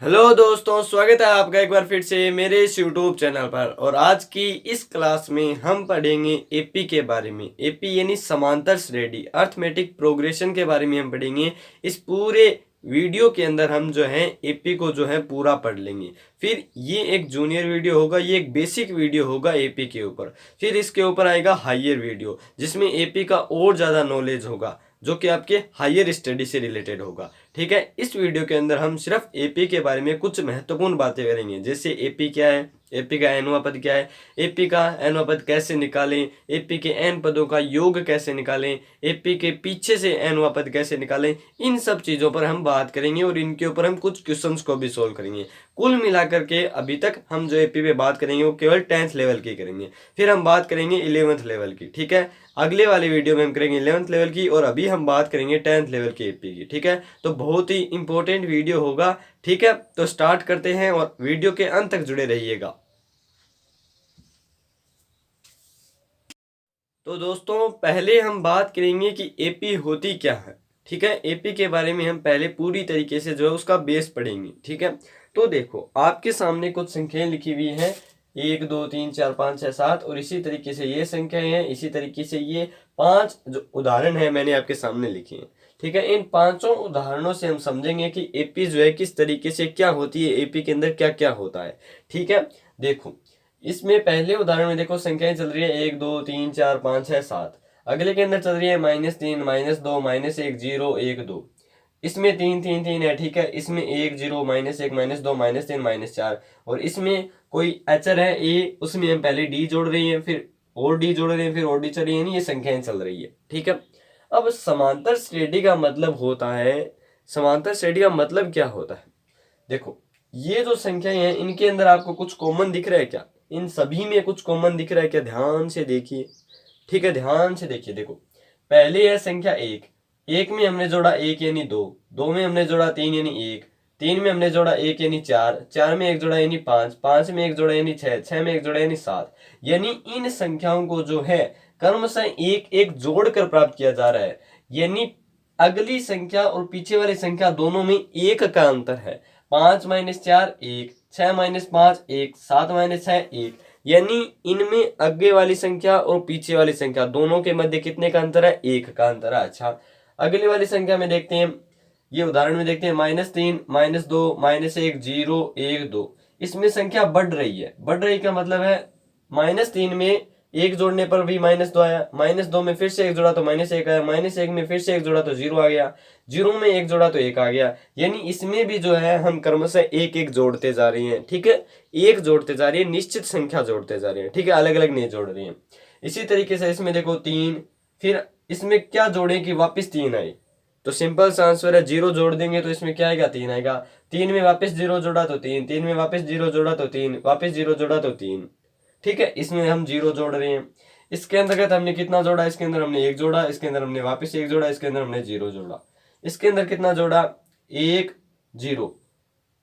Hello दोस्तों, स्वागत है आपका एक बार फिर से मेरे इस यूट्यूब चैनल पर। और आज की इस क्लास में हम पढ़ेंगे एपी के बारे में। एपी यानी समांतर श्रेणी, अर्थमेटिक प्रोग्रेशन के बारे में हम पढ़ेंगे। इस पूरे वीडियो के अंदर हम जो है एपी को जो है पूरा पढ़ लेंगे। फिर ये एक जूनियर वीडियो होगा, ये एक बेसिक वीडियो होगा एपी के ऊपर। फिर इसके ऊपर आएगा हायर वीडियो जिसमें एपी का और ज़्यादा नॉलेज होगा, जो कि आपके हायर स्टडी से रिलेटेड होगा। ठीक है, इस वीडियो के अंदर हम सिर्फ एपी के बारे में कुछ महत्वपूर्ण बातें करेंगे, जैसे एपी क्या है, एपी का एनवा पद क्या है, एपी का एनवा पद कैसे निकालें, एपी के एन पदों का योग कैसे निकालें, एपी के पीछे से एनवा पद कैसे निकालें। इन सब चीज़ों पर हम बात करेंगे और इनके ऊपर हम कुछ क्वेश्चंस को भी सोल्व करेंगे। कुल मिलाकर के अभी तक हम जो एपी पे बात करेंगे वो केवल 10th लेवल की करेंगे। फिर हम बात करेंगे 11th लेवल की। ठीक है, अगले वाले वीडियो में हम करेंगे 11th लेवल की और अभी हम बात करेंगे 10th लेवल की एपी की। ठीक है, तो बहुत ही इंपॉर्टेंट वीडियो होगा। ठीक है, तो स्टार्ट करते हैं और वीडियो के अंत तक जुड़े रहिएगा। तो दोस्तों, पहले हम बात करेंगे कि एपी होती क्या है। ठीक है, एपी के बारे में हम पहले पूरी तरीके से जो है उसका बेस पढ़ेंगे। ठीक है, तो देखो आपके सामने कुछ संख्याएं लिखी हुई हैं, 1 2 3 4 5 6 7 और इसी तरीके से ये संख्याएं हैं, इसी तरीके से ये 5 जो उदाहरण है मैंने आपके सामने लिखे हैं। ठीक है, इन पांचों उदाहरणों से हम समझेंगे कि एपी जो है किस तरीके से क्या होती है, एपी के अंदर क्या क्या होता है। ठीक है, देखो इसमें पहले उदाहरण में देखो संख्याएं चल रही है 1 2 3 4 5 6 7। अगले के अंदर चल रही है -3 -2 -1 0 1 2। इसमें 3 3 3 है। ठीक है, इसमें 1 0 -1 -2 -3 -4 और इसमें कोई अचर है ए, उसमें हम पहले डी जोड़ रही हैं, फिर और डी जोड़ रहे हैं, फिर और डी चल रही है, ये संख्याएं चल रही है। ठीक है, अब समांतर श्रेणी का मतलब होता है, समांतर श्रेणी का मतलब क्या होता है। देखो ये जो संख्याएं हैं इनके अंदर आपको कुछ कॉमन दिख रहा है क्या, इन सभी में कुछ कॉमन दिख रहा है क्या, ध्यान से देखिए। ठीक है, ध्यान से देखिए। देखो पहले है संख्या 1, 1 में हमने जोड़ा 1 यानी 2, 2 में हमने जोड़ा 3 यानी 1, 3 में हमने जोड़ा 1 यानी 4, 4 में 1 जोड़ा यानी 5, 5 में 1 जोड़ा यानी 6, 6 में 1 जोड़ा यानी 7। यानी इन संख्याओं को जो है क्रमशः एक एक जोड़कर प्राप्त किया जा रहा है। यानी अगली संख्या और पीछे वाली संख्या दोनों में एक का अंतर है। 5 - 4 1, 6 - 5 1, 7 - 6 1। यानी इनमें आगे वाली संख्या और पीछे वाली संख्या दोनों के मध्य कितने का अंतर है, एक का अंतर है। अच्छा, अगली वाली संख्या में देखते हैं, ये उदाहरण में देखते हैं -3 -2 -1 0 1 2। इसमें संख्या बढ़ रही है, बढ़ रही का मतलब है -3 में 1 जोड़ने पर भी -2 आया, -2 में फिर से 1 जोड़ा तो -1 आया, -1 में फिर से 1 जोड़ा तो 0 आ गया, 0 में 1 जोड़ा तो 1 आ गया। यानी इसमें भी जो है हम क्रमशः एक एक जोड़ते जा रहे हैं। ठीक है, एक जोड़ते जा रही है, निश्चित संख्या जोड़ते जा रहे हैं। ठीक है, अलग अलग नहीं जोड़ रही है। इसी तरीके से इसमें देखो 3, फिर इसमें क्या जोड़े कि वापिस 3 आए, तो सिंपल सा आंसर है 0 जोड़ देंगे तो इसमें क्या आएगा, 3 आएगा। 3 में वापस 0 जोड़ा तो 3, 3 में वापस 0 जोड़ा तो 3, वापस 0 जोड़ा तो 3। ठीक है, इसमें हम 0 जोड़ रहे हैं। इसके अंतर्गत हमने कितना जोड़ा, इसके अंदर हमने 1 जोड़ा, इसके अंदर हमने वापस 1 जोड़ा, इसके अंदर हमने 0 जोड़ा। इसके अंदर कितना जोड़ा, 1 0।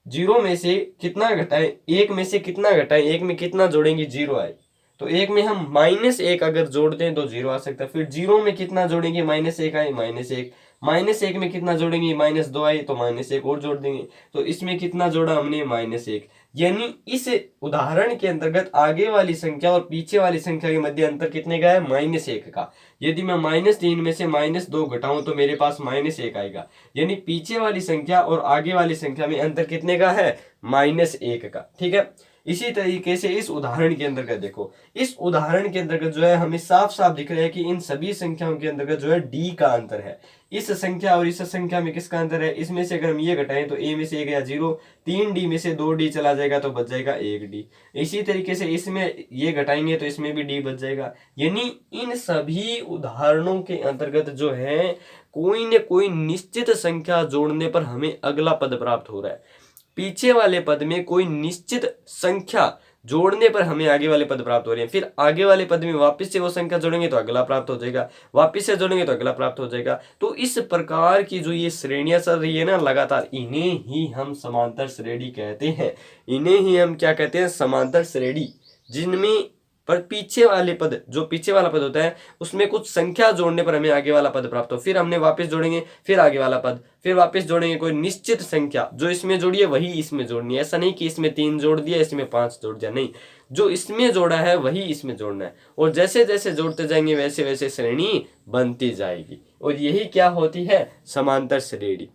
0 में से कितना घटाएं, 1 में से कितना घटाएं, 1 में कितना जोड़ेंगे, 0 आए। तो 1 में हम -1 अगर जोड़ते हैं तो 0 आ सकता है। फिर 0 में कितना जोड़ेंगे, -1 आए, -1, -1 में कितना जोड़ेंगे, -2 आए, तो -1 और जोड़ देंगे। तो इसमें कितना जोड़ा हमने, -1। यानी इस उदाहरण के अंतर्गत आगे वाली संख्या और पीछे वाली संख्या के मध्य अंतर कितने का है, -1 का। यदि मैं -3 में से -2 घटाऊं तो मेरे पास -1 आएगा। यानी पीछे वाली संख्या और आगे वाली संख्या में अंतर कितने का है, -1 का। ठीक है, इसी तरीके से इस उदाहरण के अंतर्गत देखो, इस उदाहरण के अंतर्गत जो है हमें साफ साफ दिख रहा है कि इन सभी संख्याओं के अंतर्गत जो है डी का अंतर है। इस संख्या और इस संख्या में किसका अंतर है, इसमें से अगर हम ये घटाएं तो ए में से 1 गया 0, 3D में से 2D चला जाएगा तो बच जाएगा 1D। इसी तरीके से इसमें ये घटाएंगे तो इसमें भी डी बच जाएगा। यानी इन सभी उदाहरणों के अंतर्गत जो है कोई न कोई निश्चित संख्या जोड़ने पर हमें अगला पद प्राप्त हो रहा है। पीछे वाले पद में कोई निश्चित संख्या जोड़ने पर हमें आगे वाले पद प्राप्त हो रहे हैं। फिर आगे वाले पद में वापस से वो संख्या जोड़ेंगे तो अगला प्राप्त हो जाएगा, वापस से जोड़ेंगे तो अगला प्राप्त हो जाएगा। तो इस प्रकार की जो ये श्रेणियां चल रही है ना लगातार, इन्हें ही हम समांतर श्रेणी कहते हैं। इन्हें ही हम क्या कहते हैं, समांतर श्रेणी, जिनमें पर पीछे वाले पद, जो पीछे वाला पद होता है उसमें कुछ संख्या जोड़ने पर हमें आगे वाला पद प्राप्त हो, फिर हमने वापस जोड़ेंगे, फिर आगे वाला पद, फिर वापस जोड़ेंगे। कोई निश्चित संख्या जो इसमें जोड़ी है वही इसमें जोड़नी है। ऐसा नहीं कि इसमें 3 जोड़ दिया, इसमें 5 जोड़ दिया, नहीं, जो इसमें जोड़ा है वही इसमें जोड़ना है। और जैसे जैसे जोड़ते जाएंगे वैसे वैसे श्रेणी बनती जाएगी, और यही क्या होती है, समांतर श्रेणी।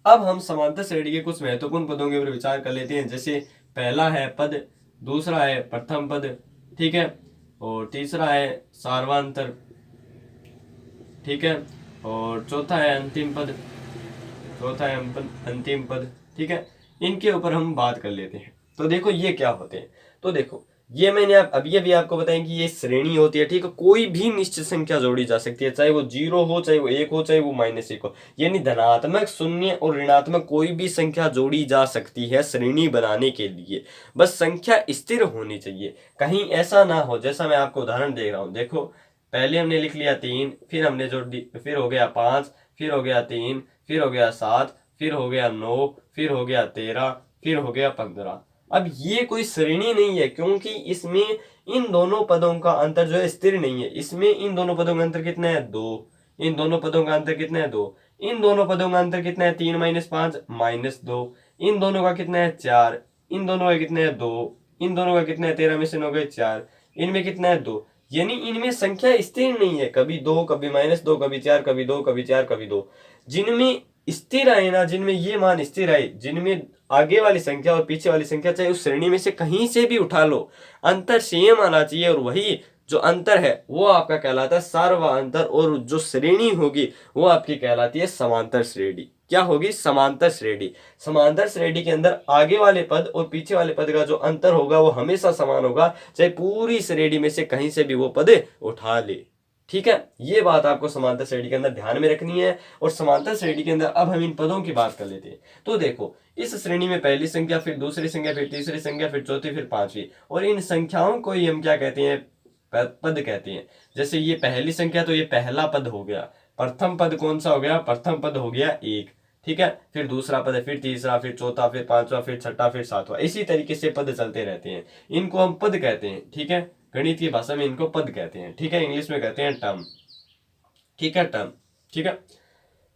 अब हम समांतर श्रेणी के कुछ महत्वपूर्ण पदों के ऊपर विचार कर लेते हैं। जैसे पहला है पद, दूसरा है प्रथम पद, ठीक है, और तीसरा है सार्वांतर, ठीक है, और चौथा है अंतिम पद, ठीक है। इनके ऊपर हम बात कर लेते हैं। तो देखो ये क्या होते हैं, तो देखो ये मैंने अभी आपको बताया कि ये श्रेणी होती है, ठीक है। कोई भी निश्चित संख्या जोड़ी जा सकती है, चाहे वो 0 हो, चाहे वो 1 हो, चाहे वो -1 हो, यानी धनात्मक, शून्य और ऋणात्मक कोई भी संख्या जोड़ी जा सकती है श्रेणी बनाने के लिए। बस संख्या स्थिर होनी चाहिए, कहीं ऐसा ना हो, जैसा मैं आपको उदाहरण दे रहा हूँ। देखो पहले हमने लिख लिया 3, फिर हमने जोड़ दी, फिर हो गया 5, फिर हो गया 3, फिर हो गया 7, फिर हो गया 9, फिर हो गया 13, फिर हो गया 15। अब ये कोई श्रेणी नहीं है, क्योंकि इसमें इन दोनों पदों का अंतर जो है स्थिर नहीं है। इसमें इन दोनों पदों का अंतर कितना है, 2। इन दोनों पदों का अंतर कितना है, 2। इन दोनों पदों का अंतर कितना है, 3 - 5 -2। इन दोनों का कितना है, 4। इन दोनों का कितना है, 2। इन दोनों का कितना है, 13 में से 9 गए 4। इनमें कितना है, 2। यानी इनमें संख्या स्थिर नहीं है, कभी 2, कभी -2, कभी 4, कभी 2, कभी 4, कभी 2। जिनमें स्थिर आए ना, जिनमें ये मान स्थिर आए, जिनमें आगे वाली संख्या और पीछे वाली संख्या चाहे उस श्रेणी में से कहीं से भी उठा लो, अंतर सेम आना चाहिए, और वही जो अंतर है वो आपका कहलाता है सार्वअंतर, और जो श्रेणी होगी वो आपकी कहलाती है समांतर श्रेणी। क्या होगी, समांतर श्रेणी। समांतर श्रेणी के अंदर आगे वाले पद और पीछे वाले पद का जो अंतर होगा वो हमेशा समान होगा, चाहे पूरी श्रेणी में से कहीं से भी वो पद उठा ले, ठीक है। ये बात आपको समांतर श्रेणी के अंदर ध्यान में रखनी है। और समांतर श्रेणी के अंदर अब हम इन पदों की बात कर लेते हैं। तो देखो इस श्रेणी में पहली संख्या, फिर दूसरी संख्या, फिर तीसरी संख्या, फिर चौथी, फिर पांचवी, और इन संख्याओं को ही हम क्या कहते हैं, पद कहते हैं। जैसे ये पहली संख्या, तो ये पहला पद हो गया। प्रथम पद कौन सा हो गया, प्रथम पद हो गया 1, ठीक है। फिर दूसरा पद है, फिर तीसरा, फिर चौथा, फिर पांचवा, फिर छठा, फिर सातवां, इसी तरीके से पद चलते रहते हैं। इनको हम पद कहते हैं, ठीक है। गणित की भाषा में इनको पद कहते हैं, ठीक है। इंग्लिश में कहते हैं टर्म, ठीक है, टर्म, ठीक है।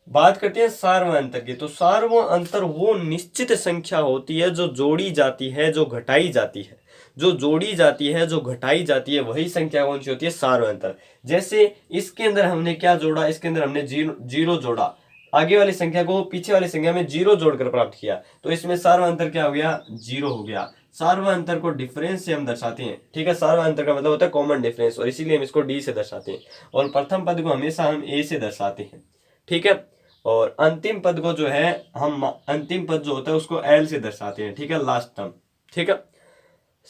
बात करते हैं सार्वअंतर की। तो सार्वअंतर वो निश्चित संख्या होती है जो जोड़ी जाती है, जो घटाई जाती है, जो जोड़ी जाती है, जो घटाई जाती है, वही संख्या कौन सी होती है, सार्वअंतर। जैसे इसके अंदर हमने क्या जोड़ा, इसके अंदर हमने जीरो जोड़ा, आगे वाली संख्या को पीछे वाली संख्या में 0 जोड़कर प्राप्त किया, तो इसमें सार्वअंतर क्या हो गया, 0 हो गया। सार्वअंतर को डिफरेंस से हम दर्शाते हैं, ठीक है। सार्वअंतर का मतलब होता है कॉमन डिफरेंस, और इसीलिए हम इसको डी से दर्शाते हैं। और प्रथम पद को हमेशा हम ए से दर्शाते हैं, ठीक है। और अंतिम पद को जो है हम, अंतिम पद जो होता है उसको एल से दर्शाते हैं, ठीक है, लास्ट टर्म, ठीक है।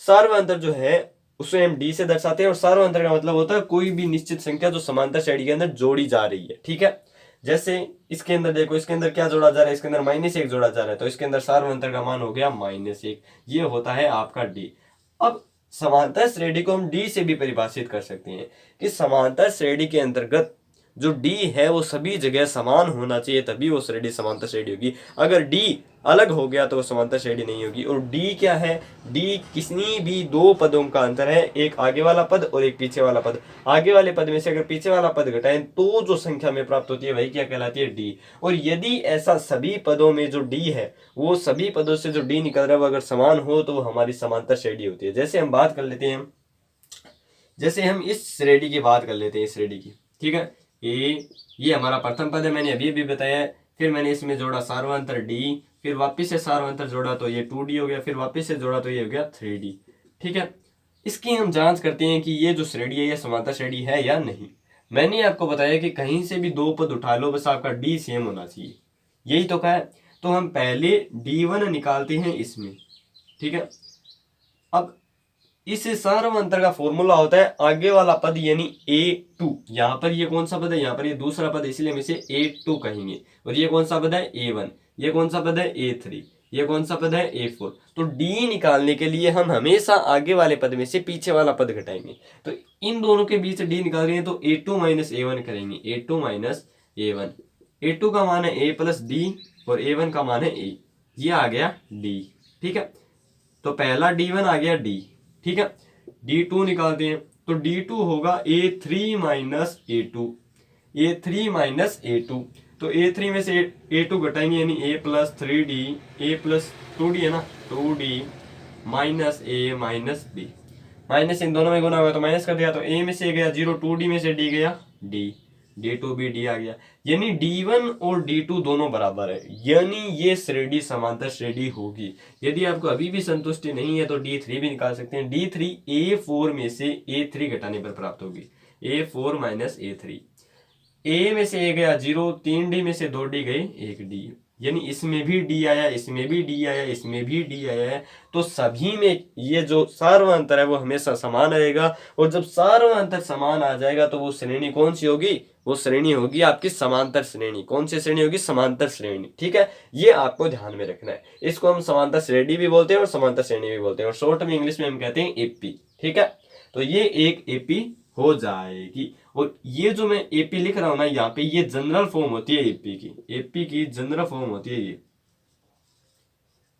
सार्वअंतर जो है उसे हम डी से दर्शाते हैं। और सार्वअंतर का मतलब होता है कोई भी निश्चित संख्या जो समांतर श्रेणी के अंदर जोड़ी जा रही है, ठीक है। जैसे इसके अंदर देखो, इसके अंदर क्या जोड़ा जा रहा है, इसके अंदर -1 जोड़ा जा रहा है, तो इसके अंदर सार्वअंतर का मान हो गया -1। ये होता है आपका डी। अब समांतर श्रेणी को हम डी से भी परिभाषित कर सकते हैं कि समांतर श्रेणी के अंतर्गत जो डी है वो सभी जगह समान होना चाहिए, तभी वो श्रेणी समांतर श्रेणी होगी। अगर डी अलग हो गया तो वो समांतर श्रेणी नहीं होगी। और डी क्या है, डी किसी भी 2 पदों का अंतर है, एक आगे वाला पद और एक पीछे वाला पद। आगे वाले पद में से अगर पीछे वाला पद घटाएं तो जो संख्या में प्राप्त होती है वही क्या कहलाती है, डी। और यदि ऐसा सभी पदों में जो डी है वो सभी पदों से जो डी निकल रहा है वो अगर समान हो तो हमारी समांतर श्रेणी होती है। जैसे हम बात कर लेते हैं, जैसे हम इस श्रेणी की बात कर लेते हैं, इस श्रेणी की, ठीक है। ये हमारा प्रथम पद है, मैंने अभी बताया। फिर मैंने इसमें जोड़ा सार्वअंतर डी, फिर वापस से सार्वअंतर जोड़ा तो ये 2D हो गया, फिर वापस से जोड़ा तो ये हो गया 3D, ठीक है। इसकी हम जांच करते हैं कि ये जो श्रेणी है ये समांतर श्रेणी है या नहीं। मैंने आपको बताया कि कहीं से भी 2 पद उठा लो, बस आपका डी सेम होना चाहिए, यही तो कहा है। तो हम पहले D1 निकालते हैं इसमें, ठीक है। अब इस सार्वअंतर का फॉर्मूला होता है आगे वाला पद यानी A2। यहाँ पर ये कौन सा पद है, यहाँ पर ये दूसरा पद, इसलिए हम इसे A2 कहेंगे। और ये कौन सा पद है, A1। ये कौन सा पद है, A3। ये कौन सा पद है, A4। तो D निकालने के लिए हम हमेशा आगे वाले पद में से पीछे वाला पद घटाएंगे। तो इन दोनों के बीच D निकाल रहे हैं तो A2 - A1 करेंगे, A2 - A1। A2 का मान है A + D और A1 का मान है A। ये आ गया D, ठीक है। तो पहला D1 आ गया D, ठीक है। D2 निकालते हैं तो D2 होगा A3 minus A2, A3 minus A2। तो A3 में से A2 घटाएंगे यानी A plus 3D, A plus 2D है ना, 2D minus A minus B। Minus इन दोनों में गुना हुआ तो माइनस कर दिया, तो A में से गया 0, 2D में से D गया D, D2 भी D आ गया। यानी D1 और D2 दोनों बराबर है, यानी ये श्रेणी समांतर श्रेणी होगी। यदि आपको अभी भी संतुष्टि नहीं है तो D3 भी निकाल सकते हैं। D3 A4 में से A3 घटाने पर प्राप्त होगी, A4 माइनस A3। A में से A गया 0, 3D में से 2D गए 1D, यानी इसमें भी D आया, इसमें भी D आया, इसमें भी D आया है। तो सभी में ये जो सार्वअंतर है वो हमेशा समान रहेगा, और जब सार्वअंतर समान आ जाएगा तो वो श्रेणी कौन सी होगी, वो श्रेणी होगी आपकी समांतर श्रेणी। कौन सी श्रेणी होगी, समांतर श्रेणी। ठीक है, ये आपको ध्यान में रखना है। इसको हम समांतर श्रेणी भी बोलते हैं और समांतर श्रेणी भी बोलते हैं, और शॉर्ट में इंग्लिश में हम कहते हैं एपी। ठीक है, तो ये एक एपी हो जाएगी। और ये जो मैं एपी लिख रहा हूं ना यहाँ पे, ये जनरल फॉर्म होती है एपी की, एपी की जनरल फॉर्म होती है ये।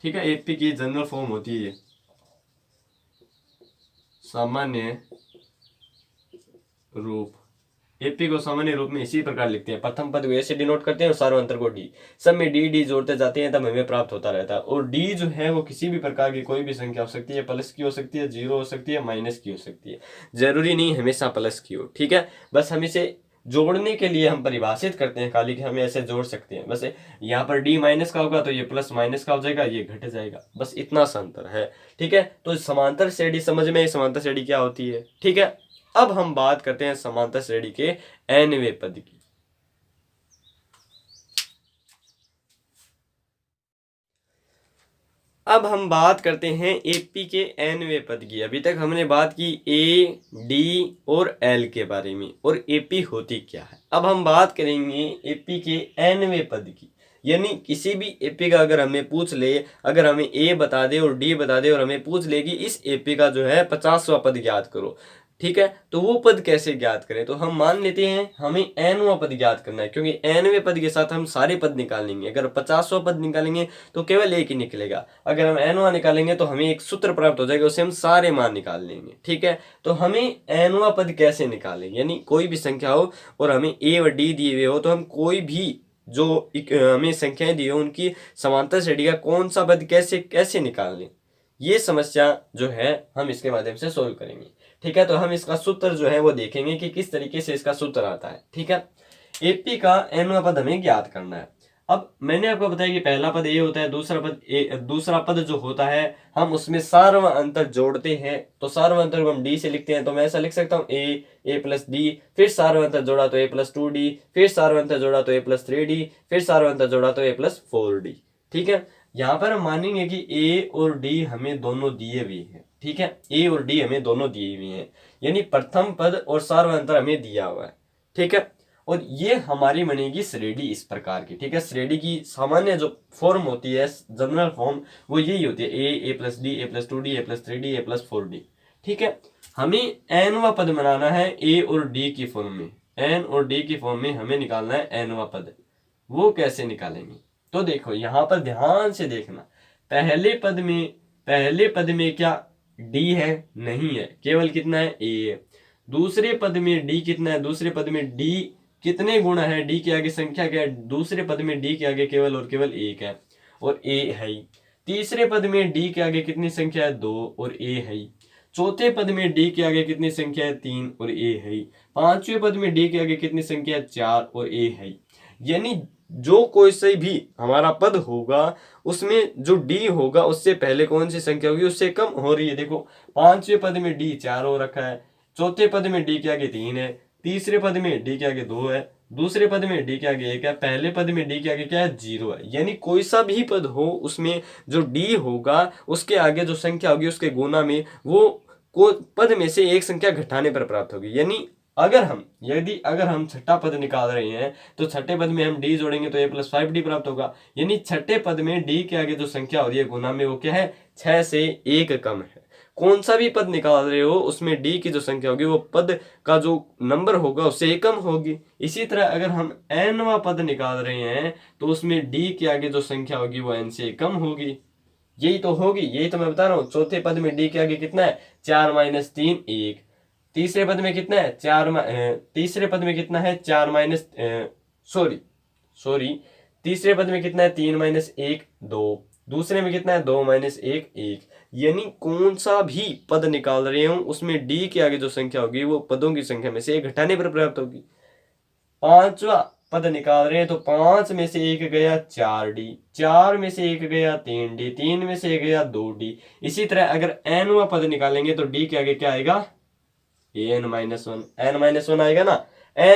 ठीक है, एपी की जनरल फॉर्म होती है ये, सामान्य रूप। एपी को सामान्य रूप में इसी प्रकार लिखते हैं, प्रथम पद को ऐसे डिनोट करते हैं और सार्वअंतर को डी। सब में डी डी जोड़ते जाते हैं तब हमें प्राप्त होता रहता है। और डी जो है वो किसी भी प्रकार की कोई भी संख्या हो सकती है, प्लस की हो सकती है, 0 हो सकती है, माइनस की हो सकती है, जरूरी नहीं हमेशा प्लस की हो। ठीक है, बस हम इसे जोड़ने के लिए हम परिभाषित करते हैं खाली कि हमें ऐसे जोड़ सकते हैं। बस यहाँ पर डी माइनस का होगा तो ये प्लस माइनस का हो जाएगा, ये घट जाएगा, बस इतना सा अंतर है। ठीक है, तो समांतर श्रेणी समझ में, समांतर श्रेणी क्या होती है। ठीक है, अब हम बात करते हैं समांतर श्रेणी के nवें पद की। अब हम बात करते हैं एपी के nवें पद की। अभी तक हमने बात की ए, डी और एल के बारे में, और एपी होती क्या है। अब हम बात करेंगे एपी के nवें पद की। यानी किसी भी एपी का अगर हमें पूछ ले, अगर हमें ए बता दे और डी बता दे और हमें पूछ ले कि इस एपी का जो है 50वां पद ज्ञात करो, ठीक है, तो वो पद कैसे ज्ञात करें। तो हम मान लेते हैं हमें nवां पद ज्ञात करना है, क्योंकि nवें पद के साथ हम सारे पद निकालेंगे। अगर 50वां पद निकालेंगे तो केवल एक ही निकलेगा, अगर हम nवां निकालेंगे तो हमें एक सूत्र प्राप्त हो जाएगा, उससे हम सारे मान निकाल लेंगे। ठीक है, तो हमें nवां पद कैसे निकालें, यानी कोई भी संख्या हो और हमें ए व डी दिए हुए हो, तो हम कोई भी जो हमें संख्याएं दी हो उनकी समांतर श्रेणी का कौन सा पद कैसे कैसे निकाल लें, ये समस्या जो है हम इसके माध्यम से सोल्व करेंगे। ठीक है, तो हम इसका सूत्र जो है वो देखेंगे कि किस तरीके से इसका सूत्र आता है। ठीक है, एपी का nवां पद हमें ज्ञात करना है। अब मैंने आपको बताया कि पहला पद ए होता है, दूसरा पद जो होता है हम उसमें सार्वअंतर जोड़ते हैं। तो सार्वअंतर को हम डी से लिखते हैं, तो मैं ऐसा लिख सकता हूँ ए प्लस डी, फिर सार्वअंतर जोड़ा तो ए प्लस 2d, फिर सार्वअंतर जोड़ा तो ए प्लस 3d, फिर सार्वअंतर जोड़ा तो ए प्लस 4d। ठीक है, यहाँ पर हम मानेंगे कि ए और डी हमें दोनों दिए हुए हैं। ठीक है, ए और डी हमें दोनों दिए हुए हैं, यानी प्रथम पद और सार्वअंतर हमें दिया हुआ है। ठीक है, और ये हमारी बनेगी श्रेणी इस प्रकार की। ठीक है, श्रेणी की सामान्य जो फॉर्म होती है, जनरल फॉर्म, वो यही होती है A plus D, A plus 2d, A plus 3d, A plus 4d। ठीक है, हमें nवां पद बनाना है ए और डी की फॉर्म में, एन और डी की फॉर्म में हमें निकालना है nवां पद। वो कैसे निकालेंगे, तो देखो यहाँ पर ध्यान से देखना। पहले पद में क्या डी है, नहीं है, केवल कितना है ए है। दूसरे पद में डी कितना है, दूसरे पद में डी कितने गुणा है, डी के आगे संख्या क्या है, दूसरे पद में डी के आगे केवल और केवल एक है और ए है ही। तीसरे पद में डी के आगे कितनी संख्या है, 2 और ए है ही। चौथे पद में डी के आगे कितनी संख्या है, 3 और ए है ही। पांचवें पद में डी के आगे कितनी संख्या है, 4 और ए है ही। यानी जो कोई से भी हमारा पद होगा उसमें जो डी होगा उससे पहले कौन सी संख्या होगी, उससे कम हो रही है। देखो, पांचवें पद में डी 4 हो रखा है, चौथे पद में डी के आगे 3 है, तीसरे पद में डी के आगे 2 है, दूसरे पद में डी के आगे 1 है, पहले पद में डी के आगे क्या है, 0 है। यानी कोई सा भी पद हो उसमें जो डी होगा उसके आगे जो संख्या होगी उसके गुना में वो को पद में से एक संख्या घटाने पर प्राप्त होगी। यानी अगर हम छठा पद निकाल रहे हैं तो छठे पद में हम डी जोड़ेंगे तो a प्लस 5d प्राप्त होगा। यानी छठे पद में डी के आगे जो संख्या हो रही है गुना में, वो क्या है, 6 से 1 कम है। कौन सा भी पद निकाल रहे हो उसमें डी की जो संख्या होगी वो पद का जो नंबर होगा उससे कम होगी। इसी तरह अगर हम nवां पद निकाल रहे हैं तो उसमें डी के आगे जो संख्या होगी वो n से कम होगी। यही तो होगी, यही तो मैं बता रहा हूँ। चौथे पद में डी के आगे कितना है, 4 - 3 1। तीसरे पद में कितना है, तीसरे पद में कितना है, 4 माइनस सॉरी सॉरी तीसरे पद में कितना है, 3 - 1 2। दूसरे में कितना है, 2 - 1 1। यानी कौन सा भी पद निकाल रहे हो उसमें डी के आगे जो संख्या होगी वो पदों की संख्या में से एक घटाने पर प्राप्त होगी। पांचवा पद निकाल रहे हैं तो 5 में से एक गया 4D, 4 में से एक गया 3D, 3 में से एक गया 2D। इसी तरह अगर nवा पद निकालेंगे तो d के आगे क्या आएगा, n - 1, n - 1 आएगा ना।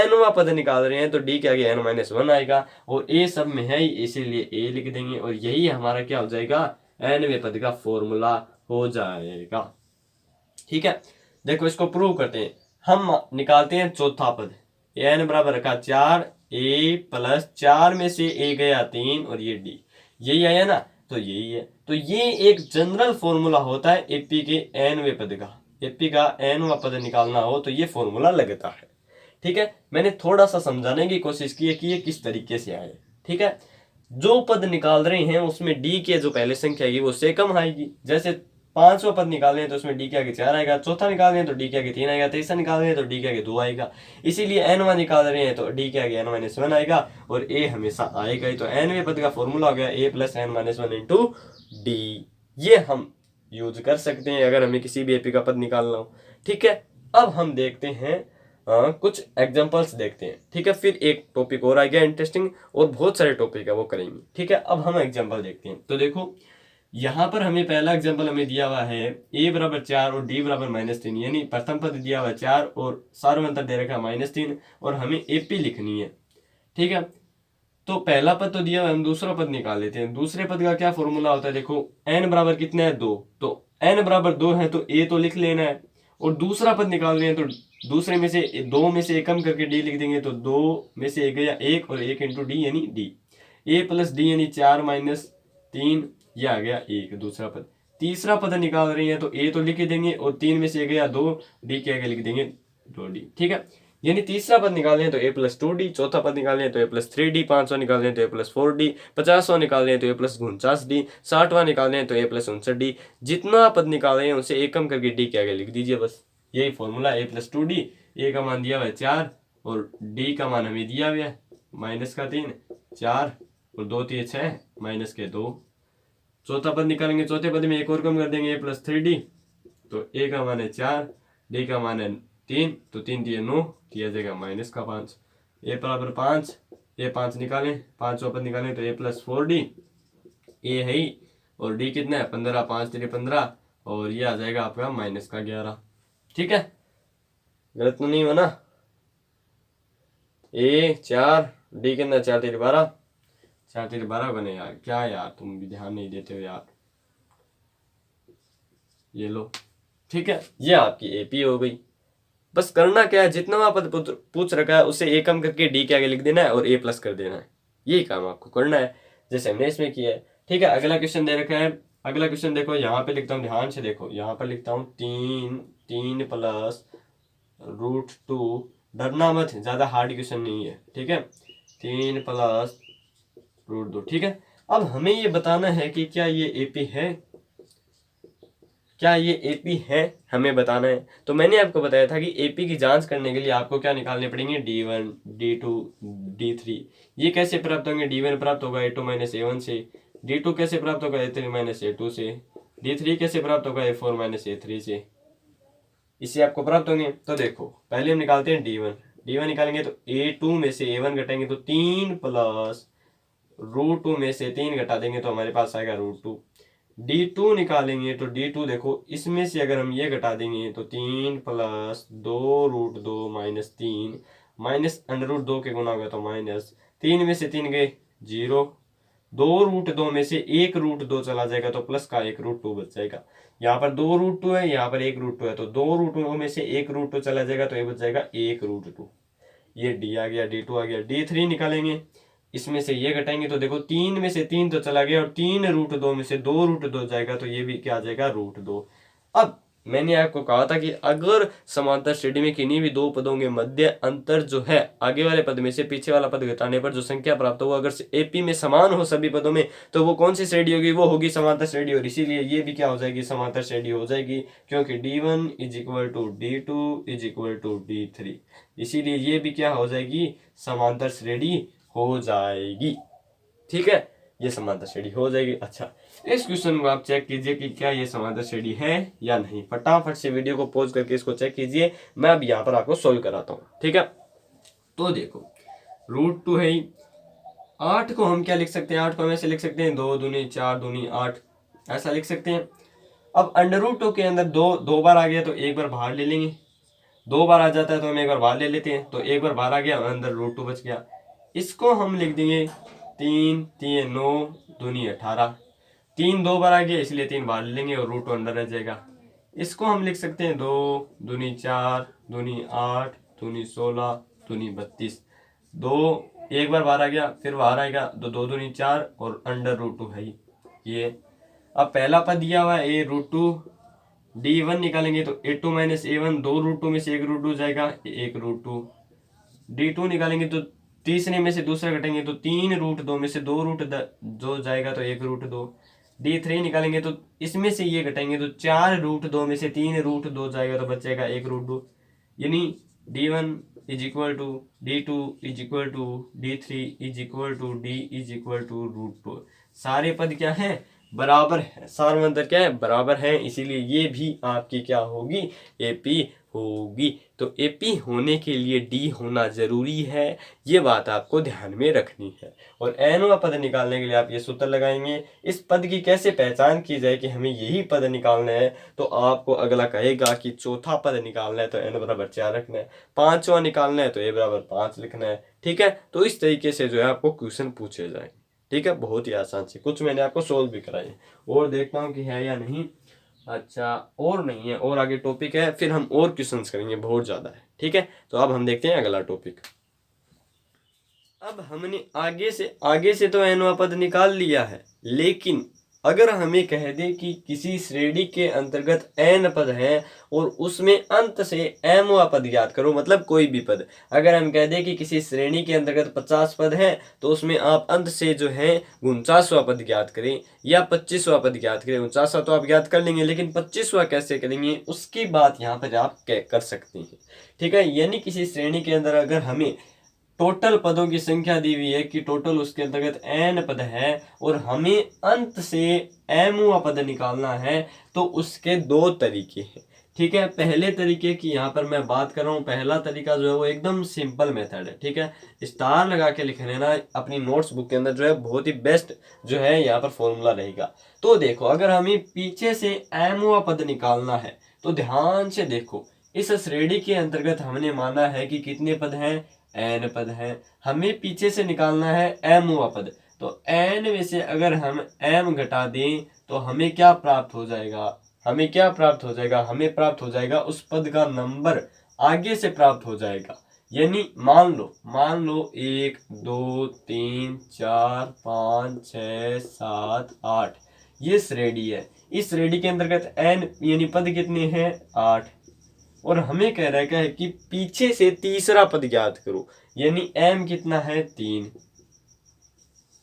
nवा पद निकाल रहे हैं तो d के आगे n - 1 आएगा, और a सब में है इसीलिए a लिख देंगे, और यही हमारा क्या हो जाएगा, nवें पद का फॉर्मूला हो जाएगा। ठीक है, देखो इसको प्रूव करते हैं। हम निकालते हैं चौथा पद, n बराबर रखा 4, a प्लस 4 में से a गया 3 और ये d, यही आया ना, तो यही है। तो ये एक जनरल फॉर्मूला होता है एपी के nवें पद का। एपी का nवां पद निकालना हो तो ये फॉर्मूला लगता है। ठीक है, मैंने थोड़ा सा समझाने की कोशिश की है कि ये किस तरीके से आए। ठीक है, जो पद निकाल रहे हैं उसमें d की जो पहले संख्या आएगी वो से कम आएगी। जैसे पांचवा पद निकाल रहे हैं तो उसमें d के आगे 4 आएगा, चौथा निकाल रहे हैं तो d के आगे 3 आएगा, तीसरा निकाल रहे हैं तो d के आगे 2 आएगा। इसीलिए nवा निकाल रहे हैं तो d के आगे n - 1 आएगा, और a हमेशा आएगा ही। तो nवें पद का फॉर्मूला हो गया a + n - 1 इंटू d। ये हम यूज कर सकते हैं अगर हमें किसी भी एपी का पद निकालना हो। ठीक है, अब हम देखते हैं कुछ एग्जांपल्स देखते हैं। ठीक है, फिर एक टॉपिक और आ गया इंटरेस्टिंग, और बहुत सारे टॉपिक है वो करेंगे। ठीक है, अब हम एग्जांपल देखते हैं। तो देखो यहाँ पर हमें पहला एग्जांपल हमें दिया हुआ है a बराबर 4 और d बराबर -3, यानी प्रथम पद दिया हुआ है 4 और सार्वंतर दे रखा है -3, और हमें एपी लिखनी है। ठीक है, तो पहला पद तो दिया हुआ है, हम दूसरा पद निकाल लेते हैं। दूसरे पद का क्या फॉर्मूला होता है, देखो n बराबर कितना है 2, तो n बराबर 2 है तो a तो लिख लेना है, और दूसरा पद निकाल रहे हैं तो दूसरे में से 2 में से एक कम करके d लिख देंगे, तो 2 में से एक गया 1 और 1 इंटू डी यानी d, a प्लस d यानी 4 - 3, यह आ गया 1 दूसरा पद। तीसरा पद निकाल रहे हैं तो a तो लिख देंगे, और 3 में से एक गया 2, d के आगे लिख देंगे 2d। ठीक है, यानी तीसरा पद निकाल हैं तो a + 2d, चौथा पद निकाल हैं तो a + 3d, पांचवा निकाल हैं तो a + 4d, 50वां निकाल हैं तो a + 49d, 60वां निकाल हैं तो a + 59d। जितना पद निकाले हैं उसे एक कम करके d के आगे लिख दीजिए, बस यही फॉर्मूला। a + 2d, a का मान दिया हुआ है 4 और d का मान हमें दिया हुआ है -3 4 और 2 3 6 -2। चौथा पद निकालेंगे, चौथे पद में एक और कम कर देंगे a + 3d, तो a का मान है 4, d का मान है 3, तो 3 दिए 9, किया जाएगा -5। a बराबर 5, a 5 निकालें, पांचवा पद निकालें तो a + 4d, a है ही, और d कितना है 15, 5 3 15, और ये आ जाएगा आपका -11। ठीक है, गलत तो नहीं हुआ ना। a 4, d कितना 4 3 12, 4 3 12 बने यार, क्या यार तुम भी ध्यान नहीं देते हो यार। ये लो, ठीक है, ये आपकी एपी हो गई। बस करना क्या है, जितना पद पूछ रखा है उसे ए कम करके डी के आगे लिख देना है और a प्लस कर देना है। यही काम आपको करना है जैसे हमने इसमें किया है। ठीक है, अगला क्वेश्चन दे रखा है। अगला क्वेश्चन देखो, यहाँ पे लिखता हूँ, ध्यान से देखो, यहाँ पर लिखता हूँ 3 + √2। डरना मत, ज्यादा हार्ड क्वेश्चन नहीं है। ठीक है, 3 + √2। ठीक है, अब हमें ये बताना है कि क्या ये एपी है, क्या ये एपी है, हमें बताना है। तो मैंने आपको बताया था कि एपी की जांच करने के लिए आपको क्या निकालने पड़ेंगे, D1 D2 D3। ये कैसे प्राप्त होंगे, D1 प्राप्त होगा A2 - A1 से, D2 कैसे प्राप्त होगा A3 - A2 से, D3 कैसे प्राप्त होगा A4 - A3 से, इससे आपको प्राप्त होंगे। तो देखो पहले हम निकालते हैं D1 निकालेंगे तो A2 में से A1 घटाएंगे तो 3 + √2 में से 3 घटा देंगे तो हमारे पास आएगा √2। D2 निकालेंगे तो D2 देखो, इसमें से अगर हम ये घटा देंगे तो 3 + 2√2 - 3 -√2 के गुना होगा तो -3 में से 3 गए 0, 2√2 में से 1√2 चला जाएगा तो प्लस का 1√2 बच जाएगा। यहाँ पर 2√2 है, यहाँ पर 1√2 है, तो 2√2 में से 1√2 चला जाएगा तो ये बच जाएगा 1√2। ये D आ गया, D2 आ गया। D3 निकालेंगे, इसमें से ये घटाएंगे तो देखो 3 में से 3 तो चला गया, और 3√2 में से 2√2 जाएगा तो ये भी क्या आ जाएगा √2। अब मैंने आपको कहा था कि अगर समांतर श्रेणी में किन्हीं भी दो पदों के मध्य अंतर जो है आगे वाले पद में से पीछे वाला पद घटाने पर जो संख्या प्राप्त हो, अगर एपी में समान हो सभी पदों में, तो वो कौन सी श्रेणी होगी? वो होगी समांतर श्रेणी। और इसीलिए ये भी क्या हो जाएगी? समांतर श्रेणी हो जाएगी, क्योंकि D1 is equal to D2 is equal to D3। इसीलिए ये भी क्या हो जाएगी? समांतर श्रेणी हो जाएगी। ठीक है, ये समांतर श्रेणी हो जाएगी। अच्छा, इस क्वेश्चन को आप चेक कीजिए कि क्या ये समांतर श्रेणी है या नहीं। फटाफट से वीडियो को पॉज करके इसको चेक कीजिए, मैं अब यहाँ पर आपको सोल्व कराता हूँ। ठीक है, तो देखो √2 है ही। 8 को हम क्या लिख सकते हैं? 8 को हम ऐसे लिख सकते हैं 2 दूनी 4 दूनी 8, ऐसा लिख सकते हैं। अब √2 के अंदर दो बार आ गया तो एक बार बाहर ले लेंगे, 2 बार आ जाता है तो हम एक बार बाहर ले लेते हैं, तो एक बार बाहर आ गया, अंदर √2 बच गया। इसको हम लिख देंगे 3 3 9 दूनी 18, 3 2 बार आ गया इसलिए 3 बाहर ले लेंगे और √2 अंदर रह जाएगा। इसको हम लिख सकते हैं 2 दूनी 4 दूनी 8 दूनी 16 दूनी 32, 2 एक बार बाहर आ गया फिर बाहर आएगा, तो 2 दूनी 4 और अंडर √2 है ये। अब पहला पद दिया हुआ है a√2, D1 निकालेंगे तो A2 माइनस A1, 2 √2 में से एक √2 जाएगा, 1 √2। D2 निकालेंगे तो तीसरे में से दूसरा घटेंगे तो 3 √2 में से 2 √2 जाएगा तो 1 √2। D3 निकालेंगे तो इसमें से ये घटेंगे तो 4 √2 में से 3 √2 जाएगा तो बचेगा 1 √2। यानी D1 is equal to D2 is equal to D3 is equal to D is equal to √2। सारे पद क्या है? बराबर है। सार अंतर क्या है? बराबर है। इसीलिए ये भी आपकी क्या होगी? एपी होगी। तो एपी होने के लिए डी होना जरूरी है, ये बात आपको ध्यान में रखनी है। और एनवा पद निकालने के लिए आप ये सूत्र लगाएंगे। इस पद की कैसे पहचान की जाए कि हमें यही पद निकालना है, तो आपको अगला कहेगा कि चौथा पद निकालना है तो एन बराबर 4 रखना है, पांचवा निकालना है तो ए बराबर 5 लिखना है। ठीक है, तो इस तरीके से जो है आपको क्वेश्चन पूछे जाएंगे। ठीक है, बहुत ही आसान से, कुछ मैंने आपको सोल्व भी कराए और देखता हूँ कि है या नहीं। अच्छा, और नहीं है, और आगे टॉपिक है, फिर हम और क्वेश्चंस करेंगे, बहुत ज़्यादा है। ठीक है, तो अब हम देखते हैं अगला टॉपिक। अब हमने आगे से तो एनवा पद निकाल लिया है, लेकिन अगर हमें कह दे कि किसी श्रेणी के अंतर्गत एन पद है और उसमें अंत से एमवा पद ज्ञात करो, मतलब कोई भी पद। अगर हम कह दे कि किसी श्रेणी के अंतर्गत 50 पद हैं तो उसमें आप अंत से जो है 49वां पद ज्ञात करें या 25वां पद ज्ञात करें। 49वां तो आप ज्ञात कर लेंगे, लेकिन 25वां कैसे करेंगे उसकी बात यहाँ पर आप कर सकते हैं। ठीक है, यानी किसी श्रेणी के अंदर अगर हमें टोटल पदों की संख्या दी हुई है कि टोटल उसके अंतर्गत एन पद है और हमें अंत से एमवा पद निकालना है, तो उसके दो तरीके हैं। ठीक है, पहले तरीके की यहाँ पर मैं बात कर रहा हूँ। पहला तरीका जो है वो एकदम सिंपल मेथड है। ठीक है, स्टार लगा के लिख लेना अपनी नोट्स बुक के अंदर, जो है बहुत ही बेस्ट जो है यहाँ पर फॉर्मूला रहेगा। तो देखो, अगर हमें पीछे से एमवा पद निकालना है तो ध्यान से देखो, इस श्रेणी के अंतर्गत हमने माना है कि कितने पद हैं? एन पद है। हमें पीछे से निकालना है एमवा पद, तो एन में से अगर हम एम घटा दें तो हमें क्या प्राप्त हो जाएगा? हमें क्या प्राप्त हो जाएगा? हमें प्राप्त हो जाएगा उस पद का नंबर आगे से प्राप्त हो जाएगा। यानी मान लो 1 2 3 4 5 6 7 8 ये श्रेणी है। इस श्रेणी के अंतर्गत एन यानी पद कितने हैं? 8। और हमें कह रहा है कि पीछे से तीसरा पद ज्ञात करो, यानी एम कितना है? 3।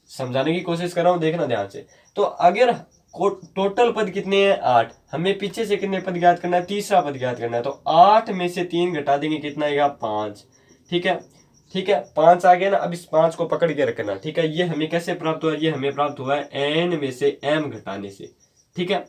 समझाने की कोशिश कर रहा हूं, देखना ध्यान से। तो अगर टोटल पद कितने हैं? 8। हमें पीछे से कितने पद ज्ञात करना है? तीसरा पद ज्ञात करना है। तो 8 में से 3 घटा देंगे, कितना आएगा? 5। ठीक है, 5 आ गया ना। अब इस 5 को पकड़ के रखना। ठीक है, ये हमें कैसे प्राप्त हुआ? ये हमें प्राप्त हुआ है एन में से एम घटाने से। ठीक है,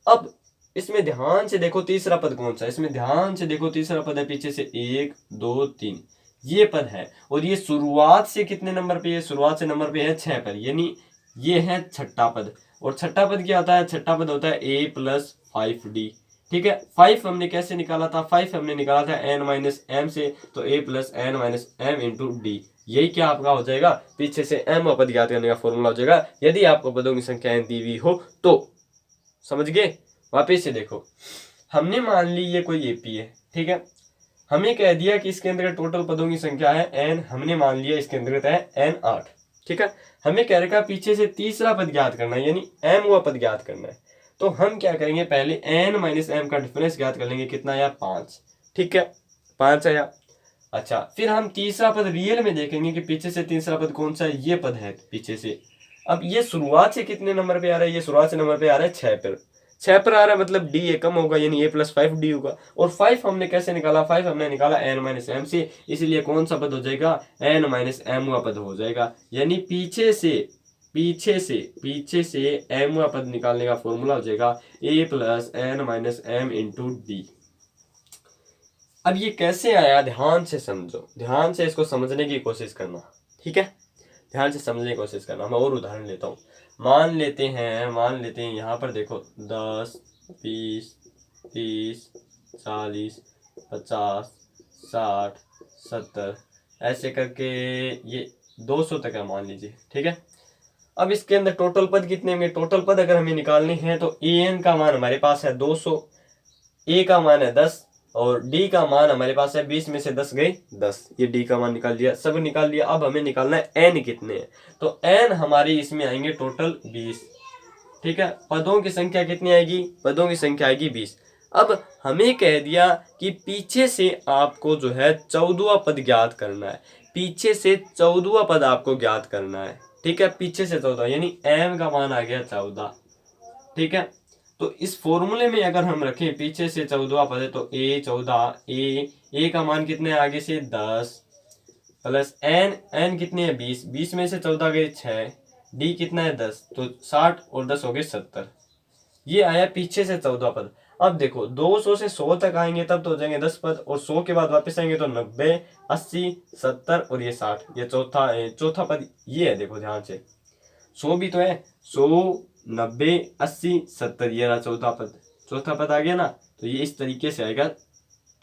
अब इसमें ध्यान से देखो तीसरा पद कौन सा है? इसमें ध्यान से देखो तीसरा पद है पीछे से 1 2 3 ये पद है। और ये शुरुआत से कितने नंबर पे है? शुरुआत से नंबर पे है 6 पर, यानी ये है छठा पद। और छठा पद क्या होता है? छठा पद होता है a + 5d। ठीक है, 5 हमने कैसे निकाला था? 5 हमने निकाला था n - m से, तो a + n - m × d। यही क्या आपका हो जाएगा? पीछे से m पद ज्ञात करने का फॉर्मूला हो जाएगा, यदि आपको पदों की संख्या दी हुई हो तो। समझ गए? वापिस से देखो, हमने मान ली ये कोई एपी है। ठीक है, हमें कह दिया कि इसके अंदर टोटल पदों की संख्या है एन, हमने मान लिया इसके अंतर्गत है एन 8। ठीक है, हमें कह रखा पीछे से तीसरा पद ज्ञात करना है, यानी एम हुआ पद ज्ञात करना है। तो हम क्या करेंगे, पहले n माइनस m का डिफरेंस ज्ञात कर लेंगे, कितना आया 5, ठीक है 5 आया। अच्छा फिर हम तीसरा पद रियल में देखेंगे कि पीछे से तीसरा पद कौन सा है, ये पद है पीछे से। अब ये शुरुआत से कितने नंबर पे आ रहा है, ये शुरुआत से नंबर पे आ रहा है 6 पर, 6 पर आ रहा है, मतलब डी ए कम होगा, यानी a प्लस 5d होगा। और 5 हमने कैसे निकाला, 5 हमने निकाला n माइनस m से, इसलिए कौन सा पद हो जाएगा, n माइनस m हुआ पद हो जाएगा। यानी पीछे से m हुआ पद निकालने का फॉर्मूला हो जाएगा a plus n minus m into D. अब ये कैसे आया, ध्यान से समझो, ध्यान से इसको समझने की कोशिश करना, ठीक है, ध्यान से समझने की कोशिश करना। मैं और उदाहरण लेता हूँ। मान लेते हैं यहाँ पर देखो 10, 20, 30, 40, 50, 60, 70 ऐसे करके ये 200 तक है मान लीजिए, ठीक है। अब इसके अंदर टोटल पद कितने होंगे, टोटल पद अगर हमें निकालने हैं तो an का मान हमारे पास है 200, a का मान है 10 और d का मान हमारे पास है 20 में से 10 गए 10, ये d का मान निकाल दिया, सब निकाल लिया। अब हमें निकालना है n कितने हैं, तो n हमारी इसमें आएंगे टोटल 20, ठीक है। पदों की संख्या कितनी आएगी, पदों की संख्या आएगी 20। अब हमें कह दिया कि पीछे से आपको जो है 14वां पद ज्ञात करना है, पीछे से 14वां पद आपको ज्ञात करना है, ठीक है, पीछे से 14, यानी m का मान आ गया 14, ठीक है। तो इस फॉर्मूले में अगर हम रखें पीछे से 14वां पद है तो a 14, a का मान कितने है आगे से 10 प्लस n कितने है 20, 20 में से 14 गए 6, d कितना है 10, तो 60 और 10 हो गए 70, ये आया पीछे से 14 पद। अब देखो 200 से 100 तक आएंगे तब तो हो जाएंगे 10 पद, और 100 के बाद वापस आएंगे तो 90, 80, 70 और ये 60, ये चौथा पद ये है, देखो ध्यान से 100 भी तो है, 100, 90, 80, 70, ये रहा चौथा पद आ गया ना। तो ये इस तरीके से आएगा,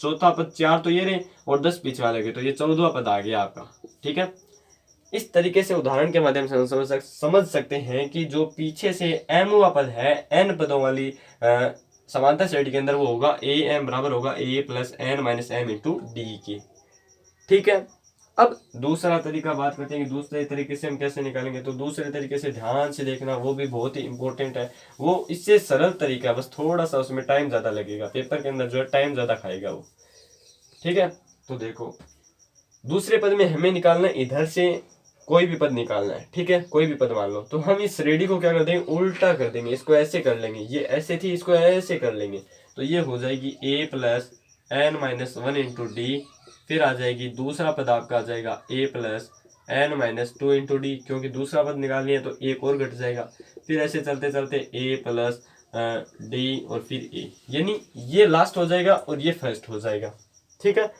चौथा पद 4 तो ये रहे और 10 पीछे वाले गए, तो ये 14वां पद आ गया आपका, ठीक है। इस तरीके से उदाहरण के माध्यम से हम समझ सकते हैं कि जो पीछे से m हुआ पद है n पदों वाली समांतर श्रेणी के अंदर, वो होगा am बराबर होगा a plus n minus m into D के, ठीक है। अब दूसरा तरीका बात करते हैं कि दूसरे तरीके से हम कैसे निकालेंगे। तो दूसरे तरीके से ध्यान से देखना, वो भी बहुत ही इंपॉर्टेंट है, वो इससे सरल तरीका है, बस थोड़ा सा उसमें टाइम ज़्यादा लगेगा, पेपर के अंदर जो है टाइम ज़्यादा खाएगा वो, ठीक है। तो देखो दूसरे पद में हमें निकालना है, इधर से कोई भी पद निकालना है, ठीक है, कोई भी पद मान लो। तो हम इस श्रेणी को क्या कर देंगे, उल्टा कर देंगे, इसको ऐसे कर लेंगे, ये ऐसे थी इसको ऐसे कर लेंगे, तो ये हो जाएगी a plus n minus 1 into D. फिर आ जाएगी दूसरा पद आपका आ जाएगा a plus n minus 2 into D, क्योंकि दूसरा पद निकाल लिया तो एक और घट जाएगा। फिर ऐसे चलते चलते a प्लस डी और फिर a, यानी ये लास्ट हो जाएगा और ये फर्स्ट हो जाएगा, ठीक है।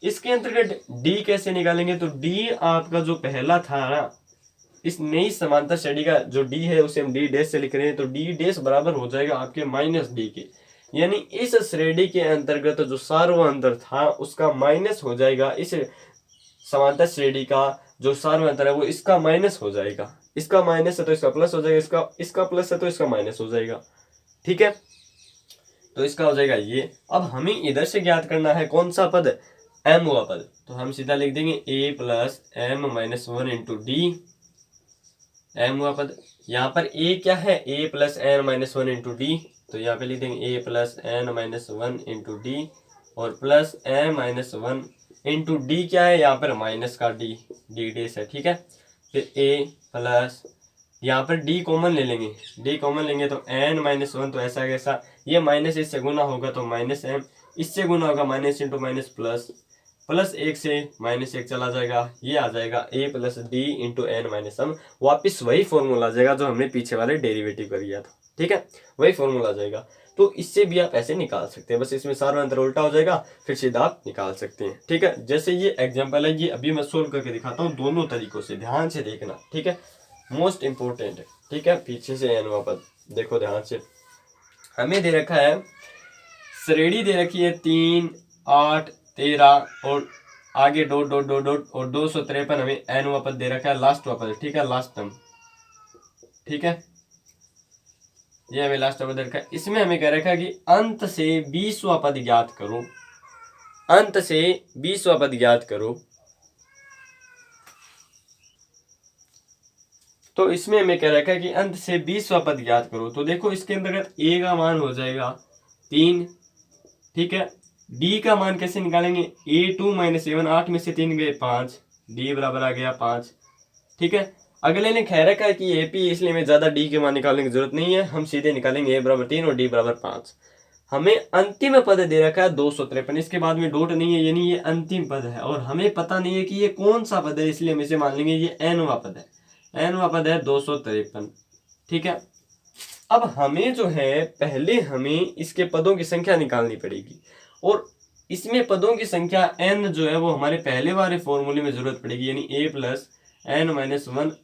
इसके अंतर्गत d कैसे निकालेंगे, तो d आपका जो पहला था ना, इस नई समांतर श्रेणी का जो d है उसे हम d डैश से लिख रहे हैं, तो d डैश बराबर हो जाएगा आपके माइनस d के, यानी इस श्रेणी के अंतर्गत जो सार्वअंतर था उसका माइनस हो जाएगा, इस समांतर श्रेणी का जो सार्वअंतर है वो इसका माइनस हो जाएगा, इसका माइनस है तो इसका प्लस हो जाएगा, इसका प्लस है तो इसका माइनस हो जाएगा, ठीक है। तो इसका हो जाएगा ये। अब हमें इधर से ज्ञात करना है कौन सा पद, m हुआ पद, तो हम सीधा लिख देंगे a plus m minus 1 into D, m हुआ पद। यहाँ पर a क्या है, a plus n minus 1 into D, तो यहाँ पे लिख देंगे a plus n minus 1 into D और plus m minus 1 into D क्या है, यहाँ पर माइनस का d, d डेस है, ठीक है। फिर a प्लस, यहाँ पर d कॉमन ले लेंगे, d कॉमन लेंगे तो n माइनस 1, तो ऐसा कैसा, ये माइनस इससे गुना होगा तो माइनस m, इससे गुना होगा minus into minus plus, plus 1 से माइनस 1 चला जाएगा, ये आ जाएगा a plus D into N minus m, वापिस वही फॉर्मूला आ जाएगा जो हमने पीछे वाले डेरिवेटिव कर लिया था, ठीक है, वही फॉर्मूला आ जाएगा। तो इससे भी आप ऐसे निकाल सकते हैं, बस इसमें सार्वअंतर उल्टा हो जाएगा, फिर सीधा आप निकाल सकते हैं, ठीक है। जैसे ये एग्जाम्पल है, ये अभी मैं सोल्व करके दिखाता हूँ, दोनों तरीकों से ध्यान से देखना, ठीक है, मोस्ट इंपोर्टेंट है, ठीक है। पीछे से n पद देखो ध्यान से, हमें दे रखा है श्रेणी दे रखी है 3, 8, 13 और आगे डॉट डॉट डॉट डॉट और 253 हमें n पद दे रखा है, लास्ट पद, ठीक है, लास्ट टर्म, ठीक है, ये हमें लास्ट पद दे रखा है। इसमें हमें कह रखा है कि अंत से 20वां पद ज्ञात करो, अंत से 20वां पद ज्ञात करो। तो इसमें हमें कह रखा है कि अंत से 20वां पद ज्ञात करो। तो देखो इसके अंदर ए का मान हो जाएगा 3, ठीक है। डी का मान कैसे निकालेंगे, A2 - A1, 8 में से 3 गए 5, डी बराबर आ गया 5, ठीक है। अगले ने कह रखा है कि एपी, इसलिए हमें ज्यादा डी के मान निकालने की जरूरत नहीं है, हम सीधे निकालेंगे ए बराबर 3 और डी बराबर 5। हमें अंतिम पद दे रखा है 253, इसके बाद में डॉट नहीं है, यानी ये अंतिम पद है और हमें पता नहीं है कि ये कौन सा पद है, इसलिए हम इसे मान लेंगे ये एनवा पद है। एनवा पद है 253, ठीक है। अब हमें जो है पहले हमें इसके पदों की संख्या निकालनी पड़ेगी और इसमें पदों की संख्या n जो है वो हमारे पहले वाले फॉर्मूले में जरूरत पड़ेगी, यानी a + n-1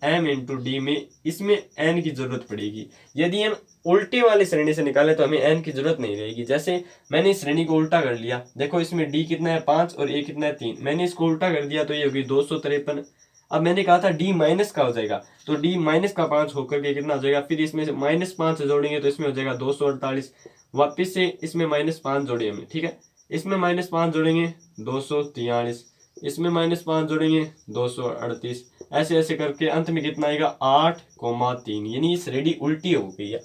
m × d में इसमें n की जरूरत पड़ेगी। यदि हम उल्टे वाली श्रेणी से निकालें तो हमें n की जरूरत नहीं रहेगी। जैसे मैंने इस श्रेणी को उल्टा कर लिया, देखो इसमें d कितना है 5 और a कितना है 3, मैंने इसको उल्टा कर दिया तो ये होगी 253। अब मैंने कहा था d माइनस का हो जाएगा, तो d माइनस का 5 होकर के कितना हो जाएगा, फिर इसमें से -5 जोड़ेंगे तो इसमें हो जाएगा 248, वापिस से इसमें -5 जोड़े हमने, ठीक है। इसमें -5 जोड़ेंगे 243, इसमें -5 जोड़ेंगे 238, ऐसे ऐसे करके अंत में कितना आएगा 8,3, यानी इस रेडी उल्टी हो गई है।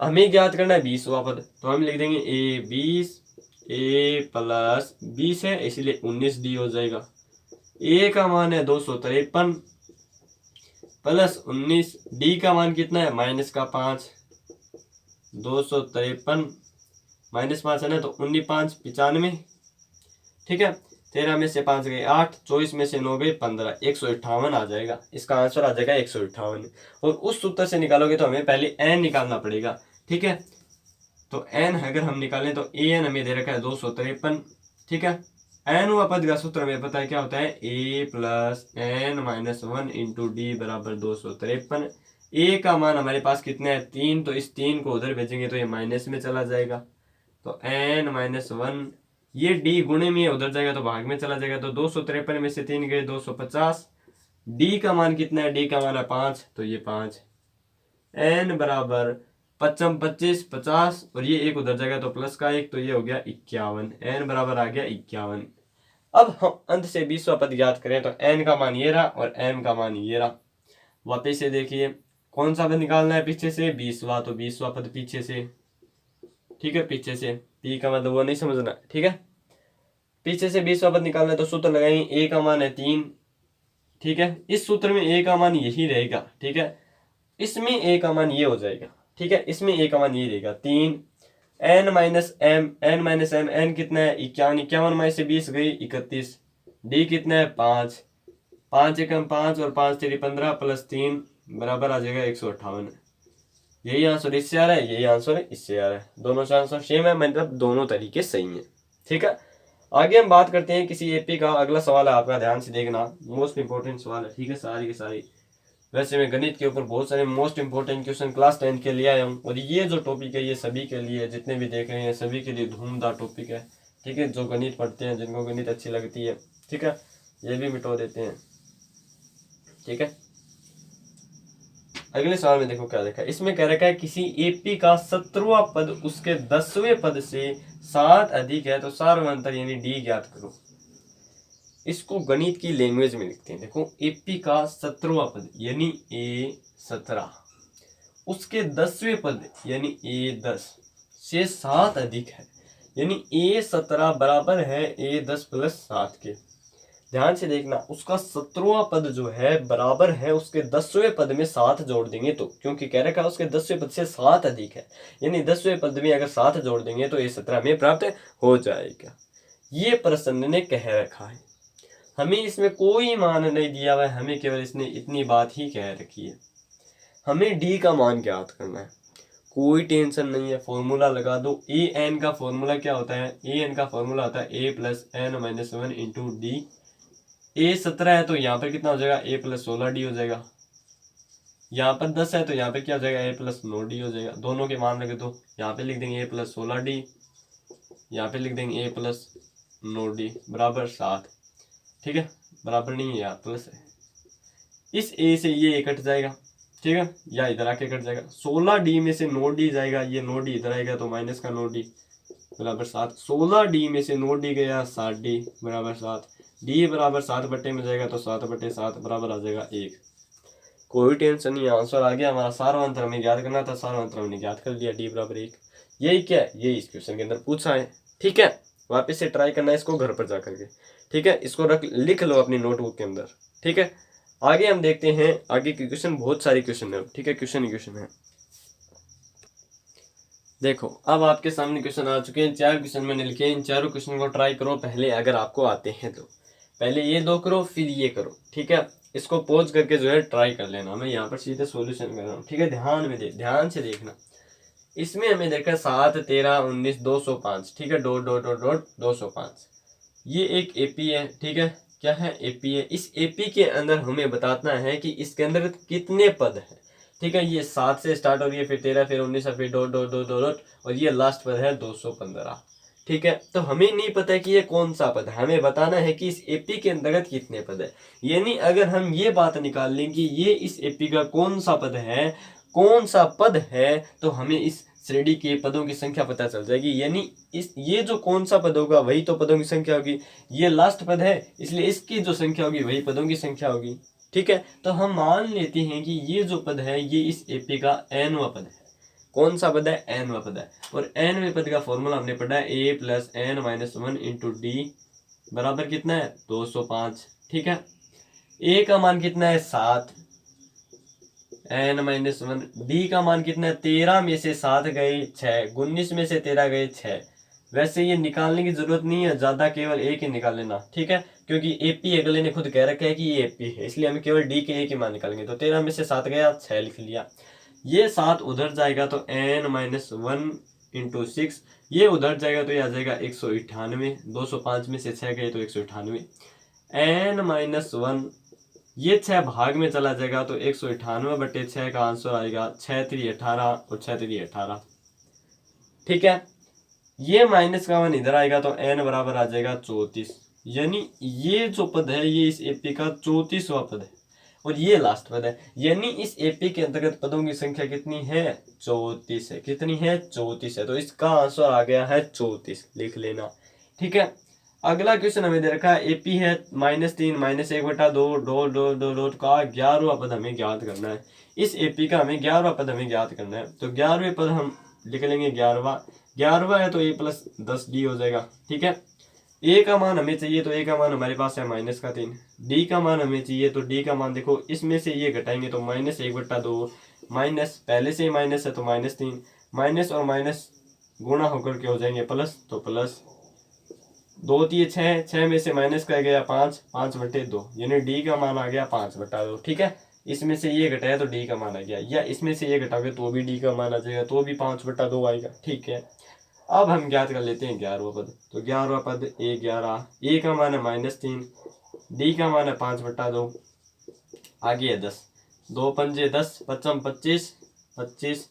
हमें ज्ञात करना है 20वां पद, तो हम लिख देंगे a20, a + 20 है इसलिए 19d हो जाएगा। a का मान है 253 + 19, d का मान कितना है -5, 253 -5 है ना, तो 19 5 95, ठीक है। 13 में से 5 गए 8, 24 में से 9 गए 15, 158 आ जाएगा। इसका आंसर आ जाएगा 158। और उस सूत्र से निकालोगे तो हमें पहले n निकालना पड़ेगा, ठीक है। तो n अगर हम निकालें तो an हमें दे रखा है 253, ठीक है। n हुआ पद का सूत्र हमें पता है क्या होता है, a + n-1 × d बराबर 253। a का मान हमारे पास कितना है 3, तो इस 3 को उधर भेजेंगे तो ये माइनस में चला जाएगा, तो n-1, ये d गुणे में उधर जाएगा तो भाग में चला जाएगा, तो 253 में से 3 गए 250। d का मान कितना है, d का मान है 5, तो ये 5। n बराबर 55 25 50 और ये एक उधर जाएगा तो प्लस का 1, तो ये हो गया 51। n बराबर आ गया 51। अब हम अंत से 20वां पद ज्ञात करें तो n का मान ये रहा और m का मान ये रहा। वापिस से देखिए कौन सा पद निकालना है पीछे से, 20वां, तो 20वां पद पीछे से, ठीक है। पीछे से p का मतलब वो नहीं समझना, ठीक है। पीछे से 20वां पद निकालना है तो सूत्र लगाएंगे, a का मान है 3, ठीक है। इस सूत्र में a का मान यही रहेगा, ठीक है। इसमें a का मान ये हो जाएगा, ठीक है। इसमें a का मान ये रहेगा 3, n - m, n कितना है 51, 51 में से 20 गई 31, d कितना है 5, 5 एकम 5 और 5 तेरी 15 + 3 बराबर आ जाएगा 158। यही आंसर इससे आ रहा है, यही आंसर इससे आ रहा है, दोनों से आंसर सेम है, मतलब दोनों तरीके सही है, ठीक है। आगे हम बात करते हैं किसी एपी का। अगला सवाल है आपका, ध्यान से देखना, मोस्ट इंपोर्टेंट सवाल है, ठीक है। सारी के सारी, वैसे मैं गणित के ऊपर बहुत सारे मोस्ट इंपोर्टेंट क्वेश्चन क्लास 10 के लिए आया हूँ और ये जो टॉपिक है ये सभी के लिए, जितने भी देख रहे हैं सभी के लिए धूमदार टॉपिक है, ठीक है। जो गणित पढ़ते हैं, जिनको गणित अच्छी लगती है, ठीक है, ये भी मिटो देते हैं, ठीक है। अगले सवाल में देखो क्या देखा, इसमें कह रखा है किसी एपी का 17वां पद उसके 10वें पद से 7 अधिक है तो सार्वंतर यानी डी ज्ञात करो। इसको गणित की लैंग्वेज में लिखते हैं। देखो एपी का 17वां पद यानी A17 उसके 10वें पद यानी A10 से 7 अधिक है, यानी A17 बराबर है A10 + 7 के। ध्यान से देखना, उसका 17वां पद जो है बराबर है उसके 10वें पद में 7 जोड़ देंगे तो, क्योंकि कह रखा है उसके 10वें पद से 7 अधिक है, यानी 10वें पद में अगर 7 जोड़ देंगे तो A17 में प्राप्त हो जाएगा। ये प्रश्न ने कह रखा है, हमें इसमें कोई मान नहीं दिया हुआ है, हमें केवल इसने इतनी बात ही कह रखी है। हमें डी का मान ज्ञात करना है, कोई टेंशन नहीं है, फॉर्मूला लगा दो। ए एन का फॉर्मूला क्या होता है, ए एन का फॉर्मूला होता है a + n-1 × d। A17 है तो यहाँ पर कितना हो जाएगा, a + 16d हो जाएगा। यहाँ पर 10 है तो यहाँ पे क्या हो जाएगा, a + 9d हो जाएगा। दोनों के मान लगे तो यहाँ पे लिख देंगे a + 16d, यहाँ पे लिख देंगे a + 9d बराबर 7, ठीक है। बराबर नहीं है, यहाँ प्लस है। इस a से ये कट जाएगा, ठीक है, या इधर आके कट जाएगा। 16d में से 9d जाएगा, ये 9d इधर आएगा तो माइनस का 9d बराबर 7। 16d में से 9d गया 7d बराबर 7, d बराबर 7 बटे में जाएगा तो 7 बटे 7 बराबर आ जाएगा 1। कोई टेंशन नहीं, आंसर आ गया हमारा। सार्वंतर हमें याद करना था, सार्वंतर हमने याद कर लिया, डी बराबर 1। यही क्या है, यही इस क्वेश्चन के अंदर पूछा है। ठीक है, वापस से ट्राई करना है इसको घर पर जा करके। ठीक है, इसको लिख लो अपनी नोटबुक के अंदर। ठीक है, आगे हम देखते हैं आगे के क्वेश्चन, बहुत सारे क्वेश्चन है। ठीक है, क्वेश्चन ही क्वेश्चन है। देखो अब आपके सामने क्वेश्चन आ चुके हैं, 4 क्वेश्चन मैंने लिखे हैं। इन चारों क्वेश्चन को ट्राई करो पहले, अगर आपको आते हैं तो। पहले ये 2 करो, फिर ये करो। ठीक है, इसको पॉज करके जो है ट्राई कर लेना। मैं यहाँ पर सीधे सॉल्यूशन कर रहा हूँ। ठीक है, ध्यान से देखना। इसमें हमें देखा 7, 13, 19, 205। ठीक है, डॉट डॉट डॉट डॉट 205। ये एक एपी है। ठीक है, क्या है, एपी है। इस एपी के अंदर हमें बताना है कि इसके अंदर कितने पद हैं। ठीक है, ये 7 से स्टार्ट हो रही है, फिर 13, फिर 19, फिर डॉट डॉट डॉट डॉट, और ये लास्ट पद है 215। ठीक है, तो हमें नहीं पता कि ये कौन सा पद है, हमें बताना है कि इस एपी के अंतर्गत कितने पद है। यानी अगर हम ये बात निकाल लें कि ये इस एपी का कौन सा पद है, तो हमें इस श्रेणी के पदों की संख्या पता चल जाएगी। यानी ये जो कौन सा पद होगा वही तो पदों की संख्या होगी। ये लास्ट पद है, इसलिए इसकी जो संख्या होगी वही पदों की संख्या होगी। ठीक है, तो हम मान लेते हैं कि ये जो पद है ये इस एपी का nवां पद है। कौन सा पद है, nवां पद है। और nवें पद का फॉर्मूला हमने पढ़ा है a + n - 1 इंटू डी बराबर कितना है, 205। ठीक है, a का मान कितना है, 7, n-1, डी का मान कितना है, 13 में से 7 गए 6, 19 में से 13 गए 6। वैसे ये निकालने की जरूरत नहीं है ज्यादा, केवल एक ही निकाल लेना। ठीक है, क्योंकि एपी अगले ने खुद कह रखा है कि ये एपी है, इसलिए हम केवल डी के एक ही मान निकालेंगे। तो 13 में से 7 गया, 6 लिख लिया। ये 7 उधर जाएगा तो n-1 इंटू 6, ये उधर जाएगा तो ये आ जाएगा 198। 205 में से 6 गए तो 198। n-1 ये 6 भाग में चला जाएगा तो 198/6 का आंसर आएगा 6 × 3 = 18 और 6 × 3 = 18। ठीक है, ये माइनस का 1 इधर आएगा तो n बराबर आ जाएगा 34। यानी ये जो पद है ये इस एपी का 34वां पद है, और ये लास्ट पद है। यानी इस एपी के अंतर्गत पदों की संख्या कितनी है, 34 है। कितनी है, 34 है। तो इसका आंसर आ गया है 34, लिख लेना। ठीक है, अगला क्वेश्चन हमें दे रखा है एपी है -3 -1/2 डॉट डॉट डॉट डॉट का 11वां पद हमें ज्ञात करना है। इस एपी का हमें 11वां पद हमें ज्ञात करना है। तो 11वें पद हम लिख लेंगे 11वां है तो a + 10d हो जाएगा। ठीक है, a का मान हमें चाहिए तो a का मान हमारे पास है -3। d का मान हमें चाहिए तो d का मान देखो इसमें से ये घटाएंगे तो -1/2, माइनस पहले से ही माइनस है तो -3, माइनस और माइनस गुणा होकर के हो जाएंगे प्लस, तो प्लस 2 × 6, 6 में से माइनस का गया 5, 5/2, यानी डी का मान आ गया 5/2। ठीक है, इसमें से ये घटाया तो डी का मान आ गया, या इसमें से ये घटाओगे तो भी डी का मान आ जाएगा, तो भी 5/2 आएगा। ठीक है, अब हम ज्ञात कर लेते हैं 11वां पद। तो 11वां पद a11, a का मान है -3, डी का मान है 5/2, आगे है 10, 2 पंजे 10, 5 25, 25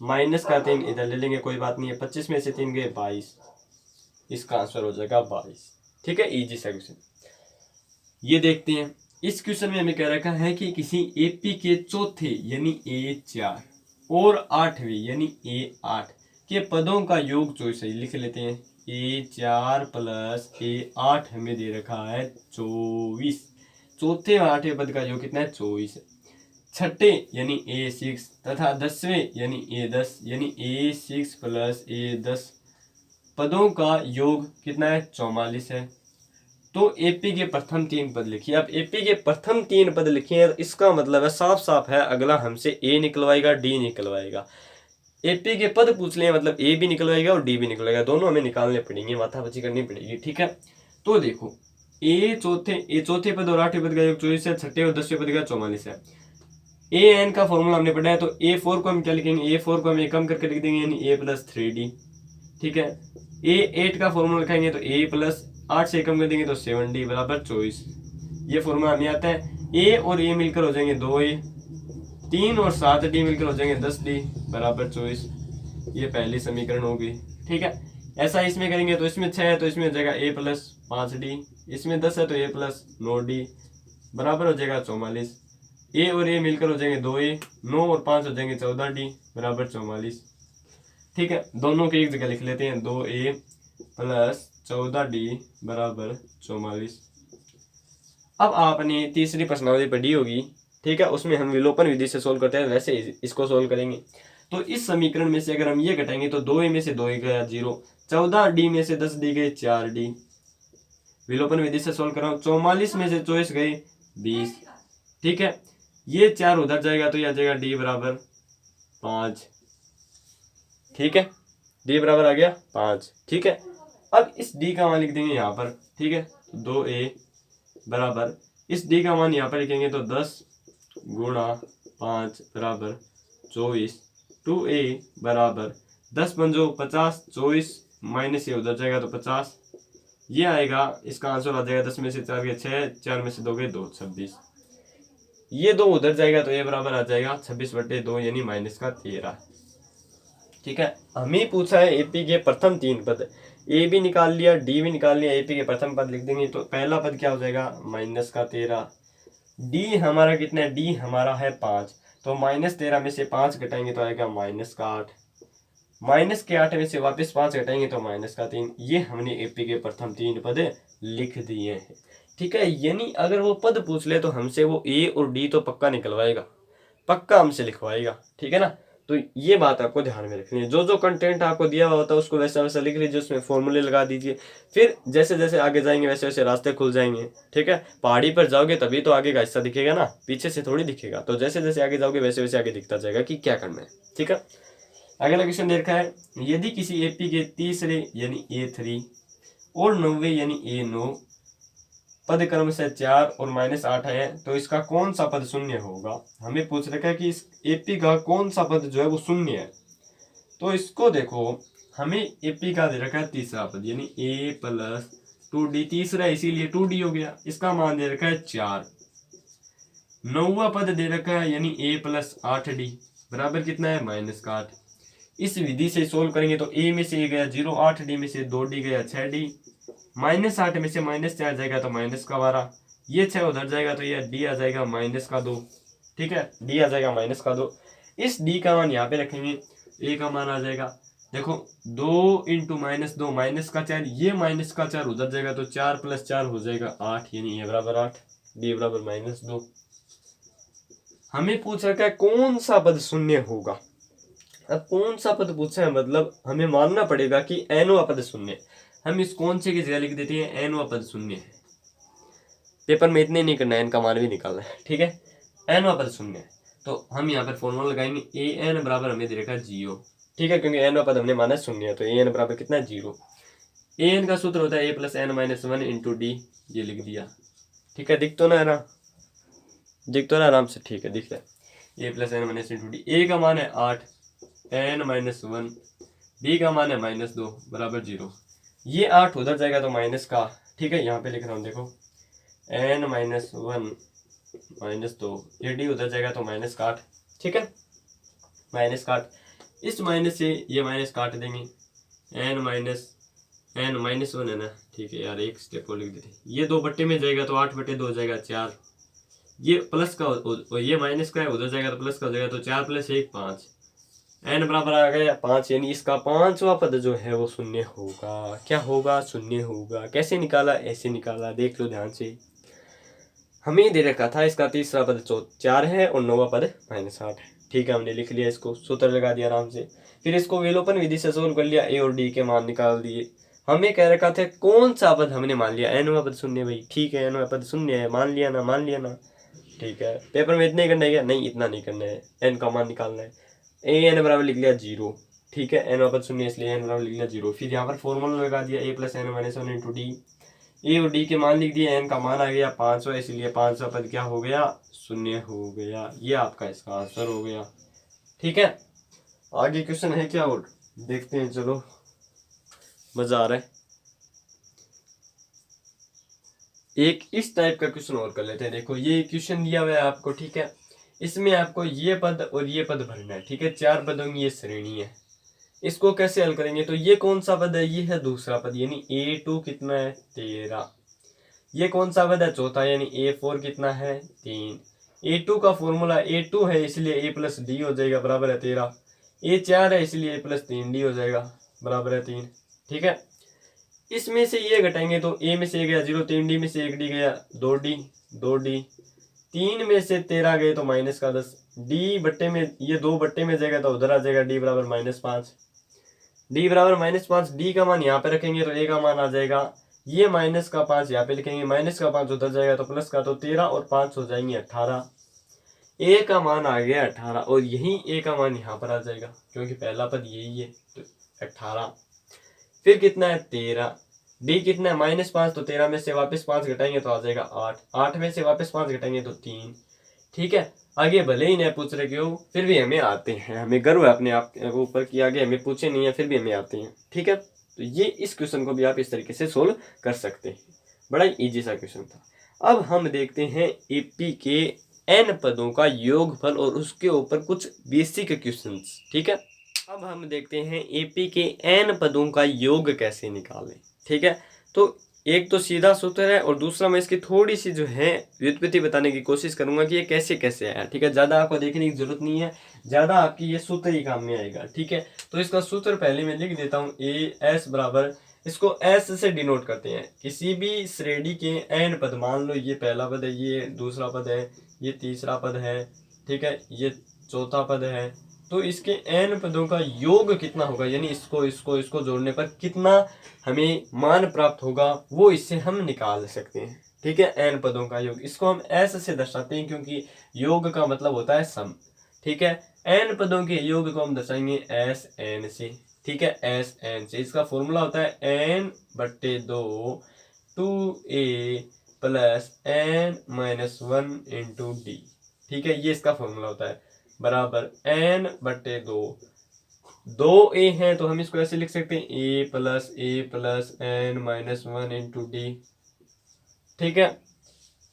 माइनस का 3 इधर ले लेंगे, कोई बात नहीं है। 25 में से 3 गए 22, इसका आंसर हो जाएगा 22। ठीक है, इजी सा क्वेश्चन। ये देखते हैं, इस क्वेश्चन में हमें कह रखा है कि किसी एपी के चौथे यानी A4 और 8वें यानी A8 के पदों का योग 24 है। लिख लेते हैं, A4 + A8 हमें दे रखा है 24। चौथे और 8वें पद का योग कितना है, 24 है। छठे यानी A6 तथा 10वें यानी A10 यानी A6 + A10 पदों का योग कितना है, 44 है। तो एपी के प्रथम 3 पद लिखिए। अब एपी के प्रथम 3 पद लिखिए, इसका मतलब है साफ साफ है अगला हमसे ए निकलवाएगा, डी निकलवाएगा। एपी के पद पूछ लिए मतलब ए भी निकलवाएगा और डी भी निकलवाएगा, दोनों हमें निकालने पड़ेंगे, माथापच्ची करनी पड़ेगी। ठीक है, तो देखो ए चौथे पद और 8वें पद का योग 24 है, छठे और 10वें पद का 44 है। ए एन का फॉर्मूला हमने पढ़ा है, तो A4 को हम क्या लिखेंगे, A4 को हम कम करके लिख देंगे यानी A + 3D। ठीक है, A8 का फॉर्मूला लिखेंगे तो A + 8 से कम कर देंगे तो 7D बराबर 24। ये फॉर्मूला हमें आता है। A और A मिलकर हो जाएंगे 2A, 3 और 7D मिलकर हो जाएंगे 10D बराबर 24। ये पहली समीकरण होगी। ठीक है, ऐसा इसमें करेंगे तो इसमें 6 है तो इसमें हो जाएगा A + 5D, इसमें 10 है तो A + 9D बराबर हो जाएगा 44। A और A मिलकर हो जाएंगे 2A, 9 और 5 हो जाएंगे 14D बराबर 44। ठीक है, दोनों के एक जगह लिख लेते हैं, 2A + 14D बराबर 44। अब आपने तीसरी प्रश्नावली पढ़ी होगी ठीक है, उसमें हम विलोपन विधि से सोल्व करते हैं, वैसे इसको सोल्व करेंगे। तो इस समीकरण में से अगर हम ये घटाएंगे तो 2a में से 2a गया 0, 14d में से 10d गए 4d, विलोपन विधि से सोल्व कर रहा हूँ। 44 में से 24 गए 20, ठीक है, ये 4 उधर जाएगा तो ये आ जाएगा d बराबर 5, ठीक है, d बराबर आ गया 5, ठीक है। अब इस d का मान लिख देंगे यहाँ पर, ठीक है, 2a बराबर इस d का मान यहाँ पर लिखेंगे तो 10 गुणा 5 बराबर 24, 2a बराबर 10 पंजो 50, 24 माइनस ये उधर जाएगा तो 50, ये आएगा, इसका आंसर आ जाएगा 10 में से 4 गए 6, 4 में से 2 गए 2, 26, ये 2 उधर जाएगा तो ये बराबर आ जाएगा 26/2 यानी -13, ठीक है। हमें पूछा है एपी के प्रथम 3 पद, ए भी निकाल लिया, डी भी निकाल लिया, एपी के प्रथम पद लिख देंगे तो पहला पद क्या हो जाएगा -13, डी हमारा कितना है, डी हमारा है 5, तो -13 में से 5 घटाएंगे तो आएगा -8, -8 में से वापस 5 घटाएंगे तो -3, ये हमने एपी के प्रथम 3 पद लिख दिए हैं, ठीक है। यानी अगर वो पद पूछ ले तो हमसे वो ए और डी तो पक्का निकलवाएगा, पक्का हमसे लिखवाएगा, ठीक है ना। तो ये बात आपको ध्यान में रखनी है, जो जो कंटेंट आपको दिया हुआ होता है उसको वैसा वैसा लिख लीजिए, उसमें फॉर्मूले लगा दीजिए, फिर जैसे जैसे आगे जाएंगे वैसे वैसे रास्ते खुल जाएंगे, ठीक है। पहाड़ी पर जाओगे तभी तो आगे का हिस्सा दिखेगा ना, पीछे से थोड़ी दिखेगा, तो जैसे जैसे आगे जाओगे वैसे वैसे आगे दिखता जाएगा कि क्या करना है, ठीक है। अगला क्वेश्चन देखा है, यदि किसी एपी के तीसरे यानी A3 और 90 यानी A9 पद क्रम से 4 और -8 है तो इसका कौन सा पद शून्य होगा। हमें पूछ रखा है कि इस एपी का कौन सा पद जो है वो शून्य है। तो इसको देखो, हमें एपी का दे रखा है तीसरा पद यानी a + 2d, तीसरा इसीलिए 2d हो गया, इसका मान दे रखा है 4, 9वां पद दे रखा है यानी a + 8d बराबर कितना है -8। इस विधि से सोल्व करेंगे तो a में से a गया 0, 8d में से 2d गया 6d, -8 में से -4 जाएगा तो -12, ये 6 उधर जाएगा तो ये d आ जाएगा -2, ठीक है, d आ जाएगा -2। इस d का मान यहाँ पे रखेंगे, a का मान आ जाएगा, देखो 2 × -2 -4, ये -4 उधर जाएगा तो 4 + 4 हो जाएगा 8 यानी a बराबर 8, d बराबर -2। हमें पूछ रखा है कौन सा पद शून्य होगा। अब कौन सा पद पूछा है मतलब हमें मानना पड़ेगा कि nवां पद शून्य, हम इस कौन से की जगह लिख देते हैं nवां पद शून्य है। पेपर में इतने नहीं करना है, n का मान भी निकालना है, ठीक है, nवां पद शून्य है तो हम यहाँ पर फॉर्मूला लगाएंगे an बराबर हमें दे रखा है 0, ठीक है, क्योंकि nवां पद हमने माना शून्य है तो an बराबर कितना है 0। an का सूत्र होता है a + n - 1 × d, ये लिख दिया, ठीक है, दिख तो ना रहा, दिख तो ना आराम से, ठीक है, दिख रहा है a + n - 1 × d। a का मान है 8, n - 1, d का मान है -2 बराबर 0, ये 8 उधर जाएगा तो माइनस का, ठीक है, यहाँ पे लिख रहा हूँ देखो n - 1 -2, ये d उधर जाएगा तो -8, ठीक है, -8, इस माइनस से ये माइनस काट देंगे, n - 1 है ना, ठीक है यार, एक स्टेप और लिख देते, ये 2 बट्टे में जाएगा तो 8/2 हो जाएगा 4, ये प्लस का ये माइनस का है उधर जाएगा तो प्लस का हो जाएगा तो 4 + 1 5, n बराबर आ गया 5 यानी इसका 5वां पद जो है वो शून्य होगा। क्या होगा, शून्य होगा। कैसे निकाला, ऐसे निकाला, देख लो ध्यान से। हमें दे रखा था इसका तीसरा पद 4 है और 9वां पद -8 है, ठीक है, हमने लिख लिया, इसको सूत्र लगा दिया आराम से, फिर इसको विलोपन विधि से सोल्व कर लिया, a और d के मान निकाल दिए। हमें कह रखा था कौन सा पद, हमने मान लिया nवां पद शून्य, भाई ठीक है, nवां पद शून्य है, मान लिया ना, मान लिया ना, ठीक है। पेपर में इतना ही करना है क्या, नहीं इतना नहीं करना है, n का मान निकालना है, an बराबर लिख लिया 0, ठीक है, nवां पद शून्य इसलिए n बराबर लिख लिया 0, फिर यहाँ पर फॉर्मूला लगा दिया a + n - 1 × d, a और d के मान लिख दिए, n का मान आ गया 500, इसलिए 500 पद क्या हो गया, शून्य हो गया, ये आपका इसका आंसर हो गया, ठीक है। आगे क्वेश्चन है क्या और देखते हैं, चलो मजा आ रहा है। एक इस टाइप का क्वेश्चन और कर लेते हैं, देखो ये क्वेश्चन दिया हुआ है आपको, ठीक है, इसमें आपको ये पद और ये पद भरना है, ठीक है, 4 पदों की ये श्रेणी है, इसको कैसे हल करेंगे, तो ये कौन सा पद है, ये है दूसरा पद यानी a2 कितना है 13, ये कौन सा पद है चौथा यानी a4 कितना है 3, a2 का फॉर्मूला a2 है इसलिए a + d हो जाएगा बराबर है 13, a4 है इसलिए a + 3d हो जाएगा बराबर है 3, ठीक है। इसमें से ये घटाएंगे तो a में से 1 गया 0, 3d में से 1d गया 2d, 3 में से 13 गए तो माइनस का 10, डी बट्टे में ये 2 बट्टे में जाएगा तो उधर आ जाएगा डी बराबर -5, डी बराबर -5, डी का मान यहाँ पे रखेंगे तो ए का मान आ जाएगा, ये माइनस का 5 यहाँ पे लिखेंगे, माइनस का 5 उधर जाएगा तो प्लस का, तो 13 और 5 हो जाएंगे 18, ए का मान आ गया 18 और यही ए का मान यहाँ पर आ जाएगा क्योंकि पहला पद यही है तो 18। फिर कितना है 13, डी कितना है -5, तो 13 में से वापस 5 घटाएंगे तो आ जाएगा 8, 8 में से वापस 5 घटाएंगे तो 3। ठीक है, आगे भले ही नहीं पूछ रहे क्यों, फिर भी हमें आते हैं, हमें गर्व है अपने आप के ऊपर कि आगे हमें पूछे नहीं है फिर भी हमें आते हैं। ठीक है, तो ये इस क्वेश्चन को भी आप इस तरीके से सोल्व कर सकते हैं, बड़ा ही ईजी सा क्वेश्चन था। अब हम देखते हैं एपी के n पदों का योगफल और उसके ऊपर कुछ बेसिक क्वेश्चंस। ठीक है, अब हम देखते हैं एपी के n पदों का योग कैसे निकालें। ठीक है, तो एक तो सीधा सूत्र है और दूसरा मैं इसकी थोड़ी सी जो है व्युत्पत्ति बताने की कोशिश करूंगा कि ये कैसे कैसे आया। ठीक है, ज़्यादा आपको देखने की जरूरत नहीं है, ज़्यादा आपकी ये सूत्र ही काम में आएगा। ठीक है, तो इसका सूत्र पहले मैं लिख देता हूँ, ए एस बराबर, इसको एस से डिनोट करते हैं, किसी भी श्रेणी के n पद, मान लो ये पहला पद है, ये दूसरा पद है, ये तीसरा पद है, ठीक है, ये चौथा पद है, तो इसके n पदों का योग कितना होगा, यानी इसको इसको इसको जोड़ने पर कितना हमें मान प्राप्त होगा वो इससे हम निकाल सकते हैं। ठीक है, n पदों का योग, इसको हम s से दर्शाते हैं क्योंकि योग का मतलब होता है सम। ठीक है, n पदों के योग को हम दर्शाएंगे एस एन से। ठीक है, एस एन से, इसका फॉर्मूला होता है n/2 2a plus n-1 into D. ठीक है, ये इसका फॉर्मूला होता है, बराबर n/2, 2a है तो हम इसको ऐसे लिख सकते हैं a plus n-1 into D. ठीक है,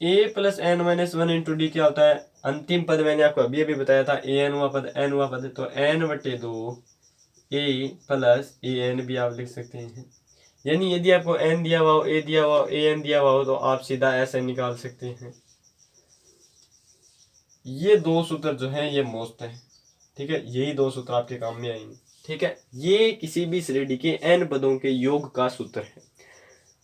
a plus n-1 into D क्या होता है, अंतिम पद मैंने आपको अभी अभी बताया था, an हुआ पद, n हुआ पद, तो n/2 a प्लस an भी आप लिख सकते हैं, यानी यदि आपको n दिया हुआ हो, a दिया हुआ हो, an दिया हुआ हो तो आप सीधा ऐसे निकाल सकते हैं। ये दो सूत्र जो हैं ये मोस्ट है। ठीक है, यही दो सूत्र आपके काम में आएंगे। ठीक है, ये किसी भी श्रेणी के n पदों के योग का सूत्र है।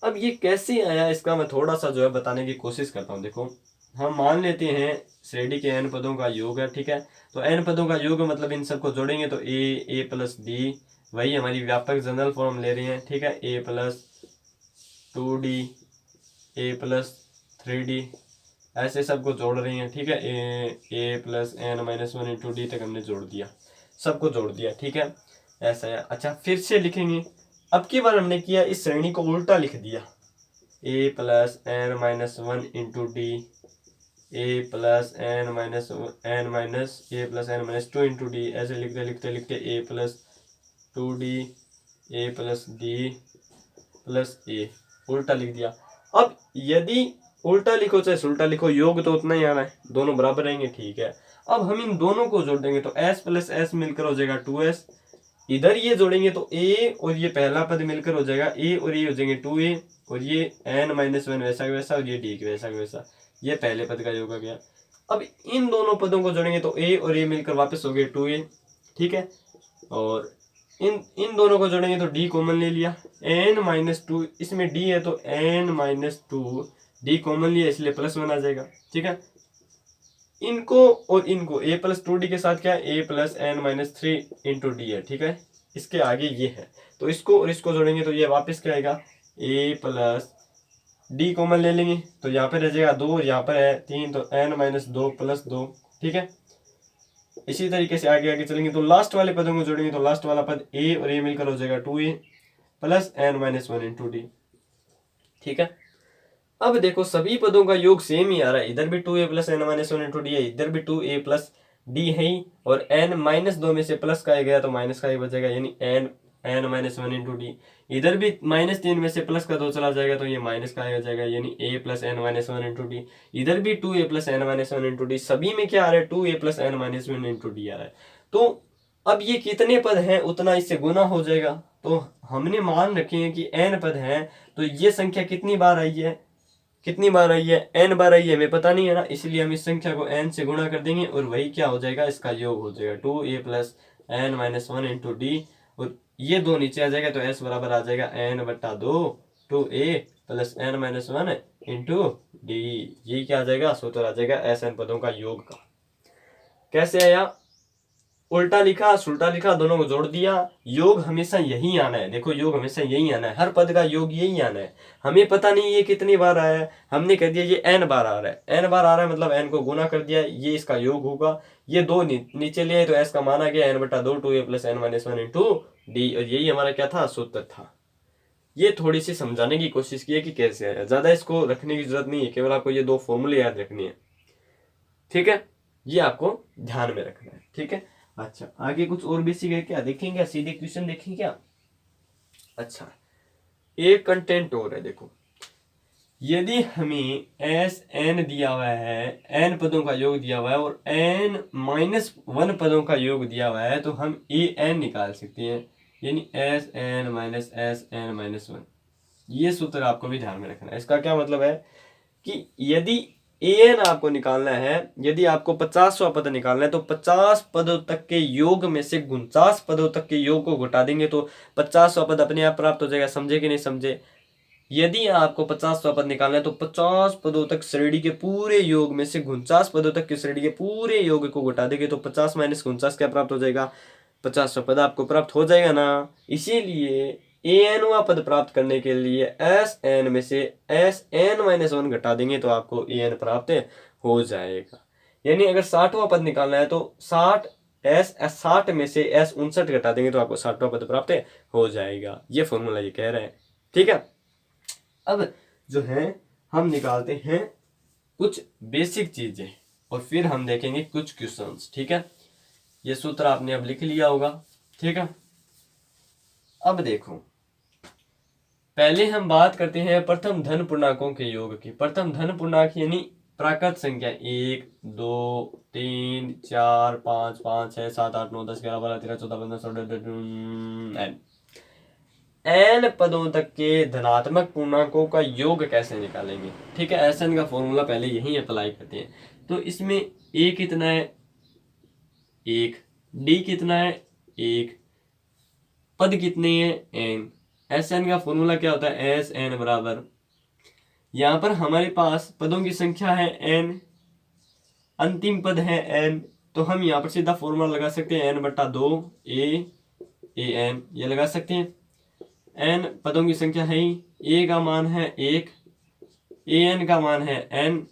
अब ये कैसे आया इसका मैं थोड़ा सा जो है बताने की कोशिश करता हूँ। देखो, हम मान लेते हैं श्रेणी के n पदों का योग है। ठीक है, तो n पदों का योग मतलब इन सबको जोड़ेंगे तो a प्लस डी, वही हमारी व्यापक जनरल फॉर्म ले रहे हैं। ठीक है, a plus 2d, a plus 3d, ऐसे सबको जोड़ रहे हैं। ठीक है, a plus n-1 into D तक हमने जोड़ दिया, सबको जोड़ दिया। ठीक है, ऐसा है। अच्छा, फिर से लिखेंगे, अब की बार हमने किया इस श्रेणी को उल्टा लिख दिया, a plus n-1 into D, a plus n-2 into D, ऐसे लिखते लिखते लिखते a plus 2d, a plus d plus a, उल्टा लिख दिया। अब यदि उल्टा लिखो चाहे उल्टा लिखो, योग तो उतना ही आना है, दोनों बराबर रहेंगे। ठीक है, अब हम इन दोनों को जोड़ देंगे तो s प्लस s मिलकर हो जाएगा 2s, इधर ये जोड़ेंगे तो a और ये पहला पद मिलकर हो जाएगा a और ये हो जाएंगे 2a, और ये n-1 वैसा वैसा और ये d वैसा वैसा, ये पहले पद का योग आ गया। अब इन दोनों पदों को जोड़ेंगे तो a और a मिलकर वापस हो गए 2a। ठीक है, और इन दोनों को जोड़ेंगे तो d कॉमन ले लिया, n-2, इसमें d है तो n-2, d कॉमन लिया इसलिए +1 आ जाएगा। ठीक है, इनको और इनको a प्लस 2d के साथ क्या है, a plus n-3 into D है। ठीक है, इसके आगे ये है तो इसको और इसको जोड़ेंगे तो ये वापस क्या आएगा, a प्लस d कॉमन ले लेंगे तो यहाँ पर रह जाएगा 2 और यहाँ पर है 3, तो n-2 प्लस 2। ठीक है, इसी तरीके से आगे आगे चलेंगे तो लास्ट वाले पदों को जोड़ेंगे तो लास्ट वाला पद a और a मिलकर हो जाएगा 2a plus n-1 into D. ठीक है, अब देखो सभी पदों का योग सेम ही आ रहा है, इधर भी 2a plus n-1 into D है, इधर भी 2a प्लस डी है ही, और n-2 में से प्लस का आ गया तो माइनस का ही बचेगा, यानी n-1 इंटू डी। इधर भी -3 में से प्लस का 2 चला जाएगा तो ये माइनस का आ जाएगा, यानी a plus n-1 into D. इधर भी 2a plus n-1 into D, सभी में क्या आ रहा है, 2a plus n-1 into D आ रहा है। तो अब ये कितने पद हैं उतना इससे गुना हो जाएगा, तो हमने मान रखे हैं कि n पद हैं, तो ये संख्या कितनी बार आई है, कितनी बार आई है, n बार आई है, हमें पता नहीं है ना, इसलिए हम इस संख्या को n से गुणा कर देंगे और वही क्या हो जाएगा, इसका योग हो जाएगा 2a plus n-1 into D, और ये दो नीचे आ जाएगा तो s बराबर आ जाएगा n/2 2a plus n minus one into D. ये क्या आ जाएगा, सूत्र आ जाएगा एस एन पदों का योग का। कैसे आया, उल्टा लिखा सुल्टा लिखा, दोनों को जोड़ दिया। योग हमेशा यही आना है, देखो योग हमेशा यही आना है, हर पद का योग यही आना है। हमें पता नहीं ये कितनी बार आया है, हमने कह दिया ये n बार आ रहा है, n बार आ रहा है मतलब n को गुना कर दिया, ये इसका योग होगा। ये दो नीचे ले आए तो s का मान आ गया n/2 2a plus n minus one into D. और यही हमारा क्या था, सूत्र था। ये थोड़ी सी समझाने की कोशिश की है कि कैसे आया, ज्यादा इसको रखने की जरूरत नहीं है, केवल आपको ये दो फॉर्मूले याद रखनी है, ठीक है। ये आपको ध्यान में रखना है, ठीक है। अच्छा आगे कुछ और बेसिक है क्या, देखेंगे सीधे क्वेश्चन देखें क्या। अच्छा एक कंटेंट और है, देखो यदि हमें एस एन दिया हुआ है, एन पदों का योग दिया हुआ है और एन माइनस वन पदों का योग दिया हुआ है, तो हम ए एन निकाल सकते हैं, यानी S N minus S N minus one. ये सूत्र आपको भी ध्यान में रखना है। इसका क्या मतलब है कि यदि एन आपको निकालना है, यदि आपको 50वां पद निकालना है, तो 50 पदों तक के योग में से 49 पदों तक के योग को घटा देंगे तो 50वां पद अपने आप प्राप्त हो जाएगा। समझे कि नहीं समझे। यदि आपको 50वां पद निकालना है तो 50 पदों तक श्रेणी के पूरे योग में से 49 पदों तक की श्रेणी के पूरे योग को घटा देंगे तो 50 माइनस 49 क्या प्राप्त हो जाएगा, 50वां पद आपको प्राप्त हो जाएगा ना। इसीलिए एन पद प्राप्त करने के लिए एस एन में से एस एन माइनस वन घटा देंगे तो आपको ए एन प्राप्त हो जाएगा। यानी अगर 60वां पद निकालना है तो 60 में से एस 59 घटा देंगे तो आपको 60वां पद प्राप्त हो जाएगा। ये फॉर्मूला ये कह रहे हैं, ठीक है। अब जो है हम निकालते हैं कुछ बेसिक चीजें और फिर हम देखेंगे कुछ क्वेश्चंस, ठीक है। ये सूत्र आपने अब लिख लिया होगा, ठीक है। अब देखो पहले हम बात करते हैं प्रथम धन पूर्णांकों के योग की। प्रथम धन पूर्णांक यानी प्राकृत संख्या 1 2 3 4 5 5 6 7 8 9 10 11 12 13 14 15 16 n पदों तक के धनात्मक पूर्णांकों का योग कैसे निकालेंगे, ठीक है। एस एन का फॉर्मूला पहले यही अप्लाई करते हैं। तो इसमें a कितना है 1, d कितना है 1, पद कितने हैं n। एस एन का फॉर्मूला क्या होता है, एस एन बराबर, यहां पर हमारे पास पदों की संख्या है n, अंतिम पद है n, तो हम यहाँ पर सीधा फॉर्मूला लगा सकते हैं n/2 a n, ये लगा सकते हैं। n पदों की संख्या है ही, a का मान है 1, an का मान है n,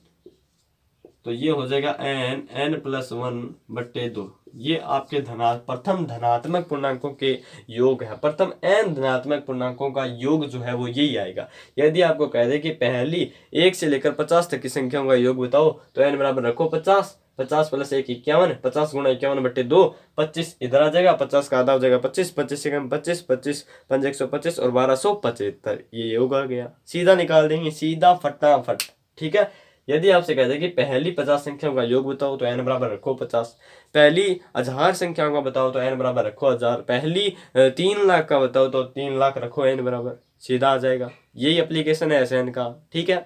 तो ये हो जाएगा n n+1/2। ये आपके प्रथम धनात्मक पूर्णांकों के योग है। प्रथम n धनात्मक पूर्णांकों का योग जो है वो यही आएगा। यदि आपको कह दे कि पहली 1 से लेकर 50 तक की संख्याओं का योग बताओ तो n बराबर रखो 50, 50 + 1 51, 50 × 51/2 25 इधर आ जाएगा, 50 का आधा हो जाएगा 25, 25 से कम 25, 25 5 125 और 1275। ये योग आ गया, सीधा निकाल देंगे, सीधा फटाफट, ठीक है। यदि आपसे कहते हैं कि पहली 50 संख्याओं का योग बताओ तो n बराबर रखो 50, पहली 1000 संख्याओं का बताओ तो n बराबर रखो 1000, पहली 3 लाख का बताओ तो 3 लाख रखो n बराबर, सीधा आ जाएगा। यही एप्लीकेशन है एसएन का, ठीक है।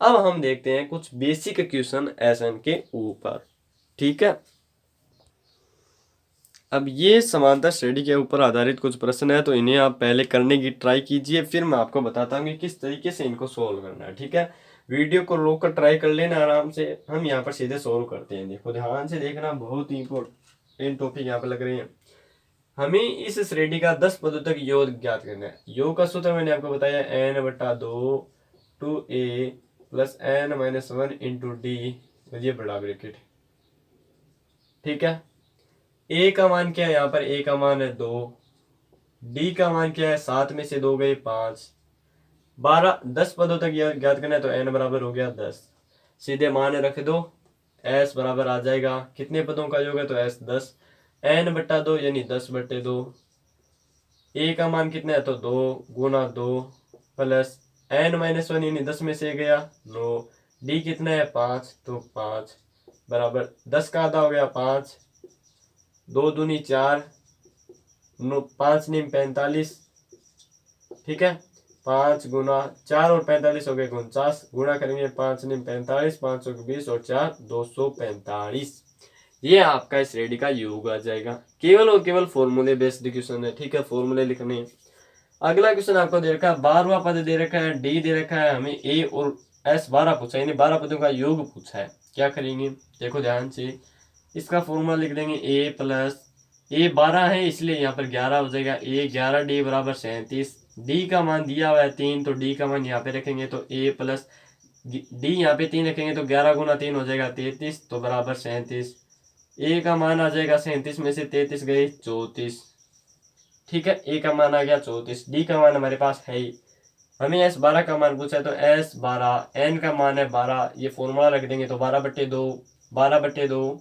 अब हम देखते हैं कुछ बेसिक क्वेश्चन एसएन के ऊपर, ठीक है। अब ये समांतर श्रेणी के ऊपर आधारित कुछ प्रश्न है, तो इन्हें आप पहले करने की ट्राई कीजिए, फिर मैं आपको बताता हूँ कि किस तरीके से इनको सोल्व करना है, ठीक है। वीडियो को रोक कर ट्राई कर लेना आराम से, हम यहाँ पर सीधे सोल्व करते हैं। देखो ध्यान से देखना, बहुत ही इंपॉर्टेंट टॉपिक यहाँ पर लग रहे हैं। हमें इस श्रेणी का 10 पदों तक योग ज्ञात करना है। योग का सूत्र मैंने आपको बताया n/2 2a + n-1 × d, ये बड़ा ब्रैकेट, ठीक है। a का मान क्या है, यहाँ पर a का मान है 2, d का मान क्या है 7 में से 2 गए 5, 10 पदों तक ज्ञात करना है तो n बराबर हो गया 10, सीधे मान रख दो, s बराबर आ जाएगा, कितने पदों का योग है तो s 10, n/2 यानी 10/2, a का मान कितना है तो 2 × 2 प्लस n-1 यानी 10 में से गया 9, d कितना है 5 तो 5 बराबर 10 का आधा हो गया 5, 2 दूनी 4, 5 × 45, ठीक है। 5 × 4 और 45 हो गए 49, गुणा करेंगे 5 × 45, 5 × 20 और 4 245। ये आपका इस श्रेणी का योग आ जाएगा। केवल और केवल फॉर्मूले बेस्ड क्वेश्चन है, ठीक है, फॉर्मूले लिखने हैं। अगला क्वेश्चन आपको दे रखा है 12वां पद दे रखा है, डी दे रखा है, हमें ए और एस 12 पूछा है, यानी 12 पदों का योग पूछा है। क्या करेंगे देखो ध्यान से, इसका फॉर्मूला लिख देंगे ए प्लस ए 12 है इसलिए यहाँ पर 11 हो जाएगा, ए 11 डी बराबर 37। डी का मान दिया हुआ है 3 तो डी का मान यहाँ पे रखेंगे तो ए प्लस डी यहाँ पे 3 रखेंगे तो 11 गुना 3 हो जाएगा 33 तो बराबर 37। ए का मान आ जाएगा 37 में से 33 गए 34। ठीक है, ए का मान आ गया 34। डी का मान हमारे पास है ही, हमें एस 12 का मान पूछा है तो एस 12, एन का मान है 12, ये फॉर्मूला रख देंगे तो 12/2, 12/2।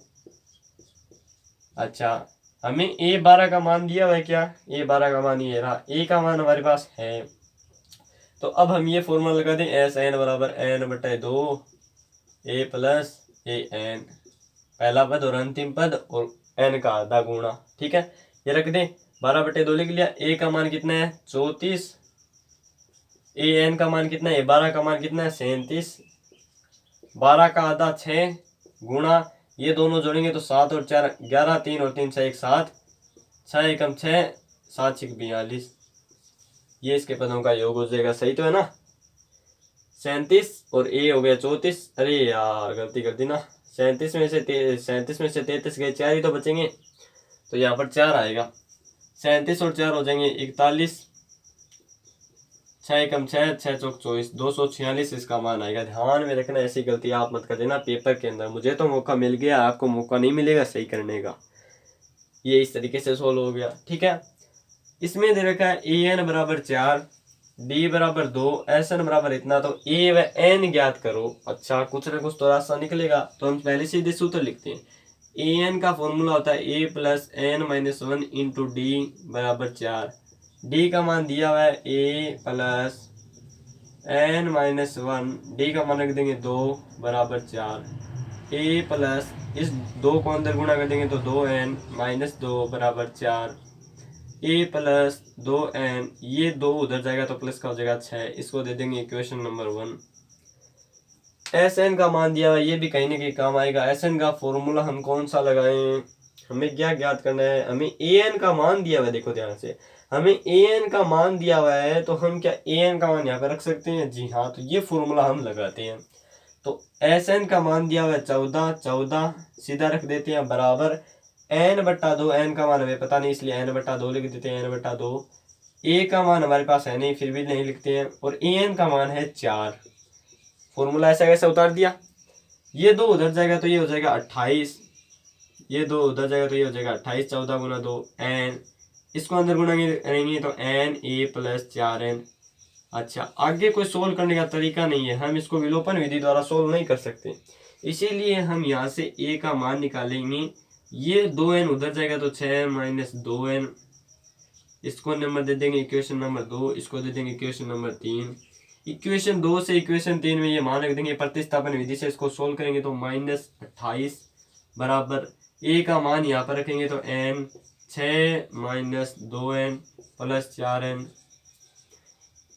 अच्छा, हमें ए 12 का मान दिया हुआ है, क्या ए 12 का मान ये रहा, ए का मान हमारे पास है। तो अब हम ये फॉर्मूला लगा दें, एस एन बराबर n/2 A plus A N, पहला पद और अंतिम पद और एन का आधा गुणा। ठीक है, ये रख दें, 12/2 लिख लिया। ए का मान कितना है 34, ए एन का मान कितना है, ए 12 का मान कितना है 37, 12 का आधा 6 गुणा, ये दोनों जोड़ेंगे तो 7 और 4 11, 3 और 3 6 7, 6 एकम 6, 7 6 42, ये इसके पदों का योग हो जाएगा। सही तो है ना, 37 और ए हो गया 34, अरे यार गलती कर दी ना, 37 में से 33 गए, 4 ही तो बचेंगे तो यहाँ पर 4 आएगा, 37 और 4 हो जाएंगे 41, 6 एकम 6, 6 चौक 24, 246 इसका मान आएगा। ध्यान में रखना, ऐसी गलती आप मत कर देना पेपर के अंदर। मुझे तो मौका मिल गया, आपको मौका नहीं मिलेगा सही करने का। ये इस तरीके से सोल्व हो गया। ठीक है, इसमें दे रखा है ए एन बराबर 4, डी बराबर 2, एस एन बराबर इतना, तो ए व एन ज्ञात करो। अच्छा, कुछ ना कुछ तो रास्ता निकलेगा, तो हम पहले सीधे सूत्र लिखते हैं। ए एन का फॉर्मूला होता है A plus N minus 1 into D बराबर 4। डी का मान दिया हुआ है A plus N minus 1, D का मान रख देंगे 2 बराबर 4, ए प्लस इस 2 को अंदर गुणा कर देंगे तो 2n माइनस 2 बराबर 4, ए प्लस 2n, ये 2 उधर जाएगा तो प्लस का हो जाएगा 6, इसको दे देंगे इक्वेशन नंबर 1। एस एन का मान दिया हुआ, ये भी कहीं ना कहीं काम आएगा। एस एन का फॉर्मूला हम कौन सा लगाएं, हमें क्या ज्ञात करना है, हमें ए एन का मान दिया हुआ है। देखो ध्यान से, हमें ए एन का मान दिया हुआ है तो हम क्या ए एन का मान यहाँ पे रख सकते हैं, जी हाँ, तो ये फॉर्मूला हम लगाते हैं। तो एस एन का मान दिया हुआ है 14, 14 सीधा रख देते हैं बराबर n/2, एन का मान हमें पता नहीं इसलिए n/2 लिख देते हैं, n/2। ए का मान हमारे पास है नहीं, फिर भी नहीं लिखते हैं, और ए एन का मान है 4। फॉर्मूला ऐसा कैसे उतार दिया, ये 2 उधर जाएगा तो ये हो जाएगा 28, ये 2 उधर जाएगा तो ये हो जाएगा 28, 14 गुना 2 n, इसको अंदर गुना करेंगे तो n a प्लस 4n। अच्छा, आगे कोई सोल्व करने का तरीका नहीं है, हम इसको विलोपन विधि द्वारा सोल्व नहीं कर सकते, इसीलिए हम यहाँ से a का मान निकालेंगे। ये 2n उधर जाएगा तो 6 माइनस 2n, इसको नंबर दे देंगे इक्वेशन नंबर 2, इसको दे देंगे इक्वेशन नंबर 3। इक्वेशन 2 से इक्वेशन 3 में ये मान रख देंगे, प्रतिस्थापन विधि से इसको सोल्व करेंगे तो माइनस 28 बराबर a का मान यहाँ पर रखेंगे तो n, 6 minus 2n plus 4n,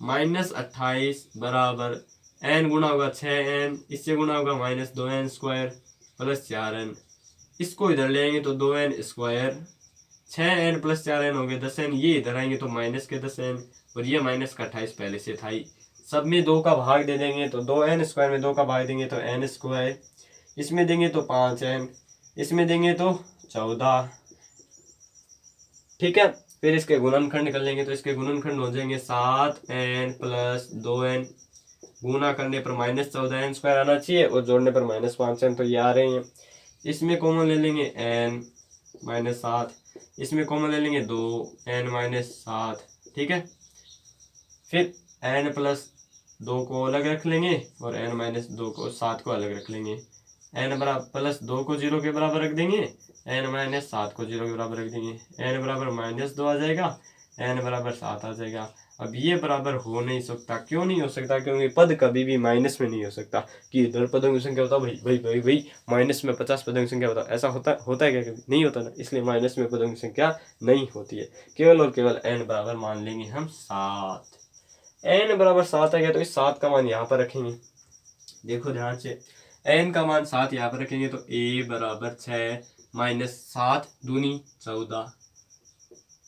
minus 28 बराबर n गुना होगा 6n, इससे गुना होगा minus 2n square plus 4n, इसको इधर ले आएंगे तो 2n square, 6n plus 4n हो गए 10n, ये इधर आएंगे तो माइनस के 10n, और ये माइनस का 28 पहले से था ही। सब में 2 का भाग दे देंगे तो 2n स्क्वायर में 2 का भाग देंगे तो n स्क्वायर, इसमें देंगे तो 5n, इसमें देंगे तो 14। ठीक है, फिर इसके गुणनखंड कर लेंगे तो इसके गुणनखंड हो जाएंगे 7n प्लस 2n, गुणा करने पर माइनस 14n स्क्वायर आना चाहिए और जोड़ने पर माइनस 5n, तो ये आ रहे हैं। इसमें कॉमन ले लेंगे n माइनस 7, इसमें कॉमन ले लेंगे 2n माइनस 7। ठीक है, फिर n प्लस 2 को अलग रख लेंगे और n माइनस 2 को 7 को अलग रख लेंगे, n बराबर प्लस 2 को 0 के बराबर रख देंगे, n माइनस 7 को 0 के बराबर रख देंगे, n बराबर माइनस 2 आ जाएगा, n बराबर 7 आ जाएगा। अब ये बराबर हो नहीं सकता, क्यों नहीं हो सकता, क्योंकि पद कभी भी माइनस में नहीं हो सकता कि इधर पदों की संख्या बताओ, भाई माइनस में 50 पदों की संख्या बताओ, ऐसा होता है क्या, कभी नहीं होता ना, इसलिए माइनस में पदों की संख्या नहीं होती है। केवल और केवल n बराबर मान लेंगे हम 7, n बराबर 7 आ गया तो इस 7 का मान यहाँ पर रखेंगे। देखो ध्यान से, n का मान 7 यहाँ पर रखेंगे तो a बराबर 6 माइनस 7 दूनी 14,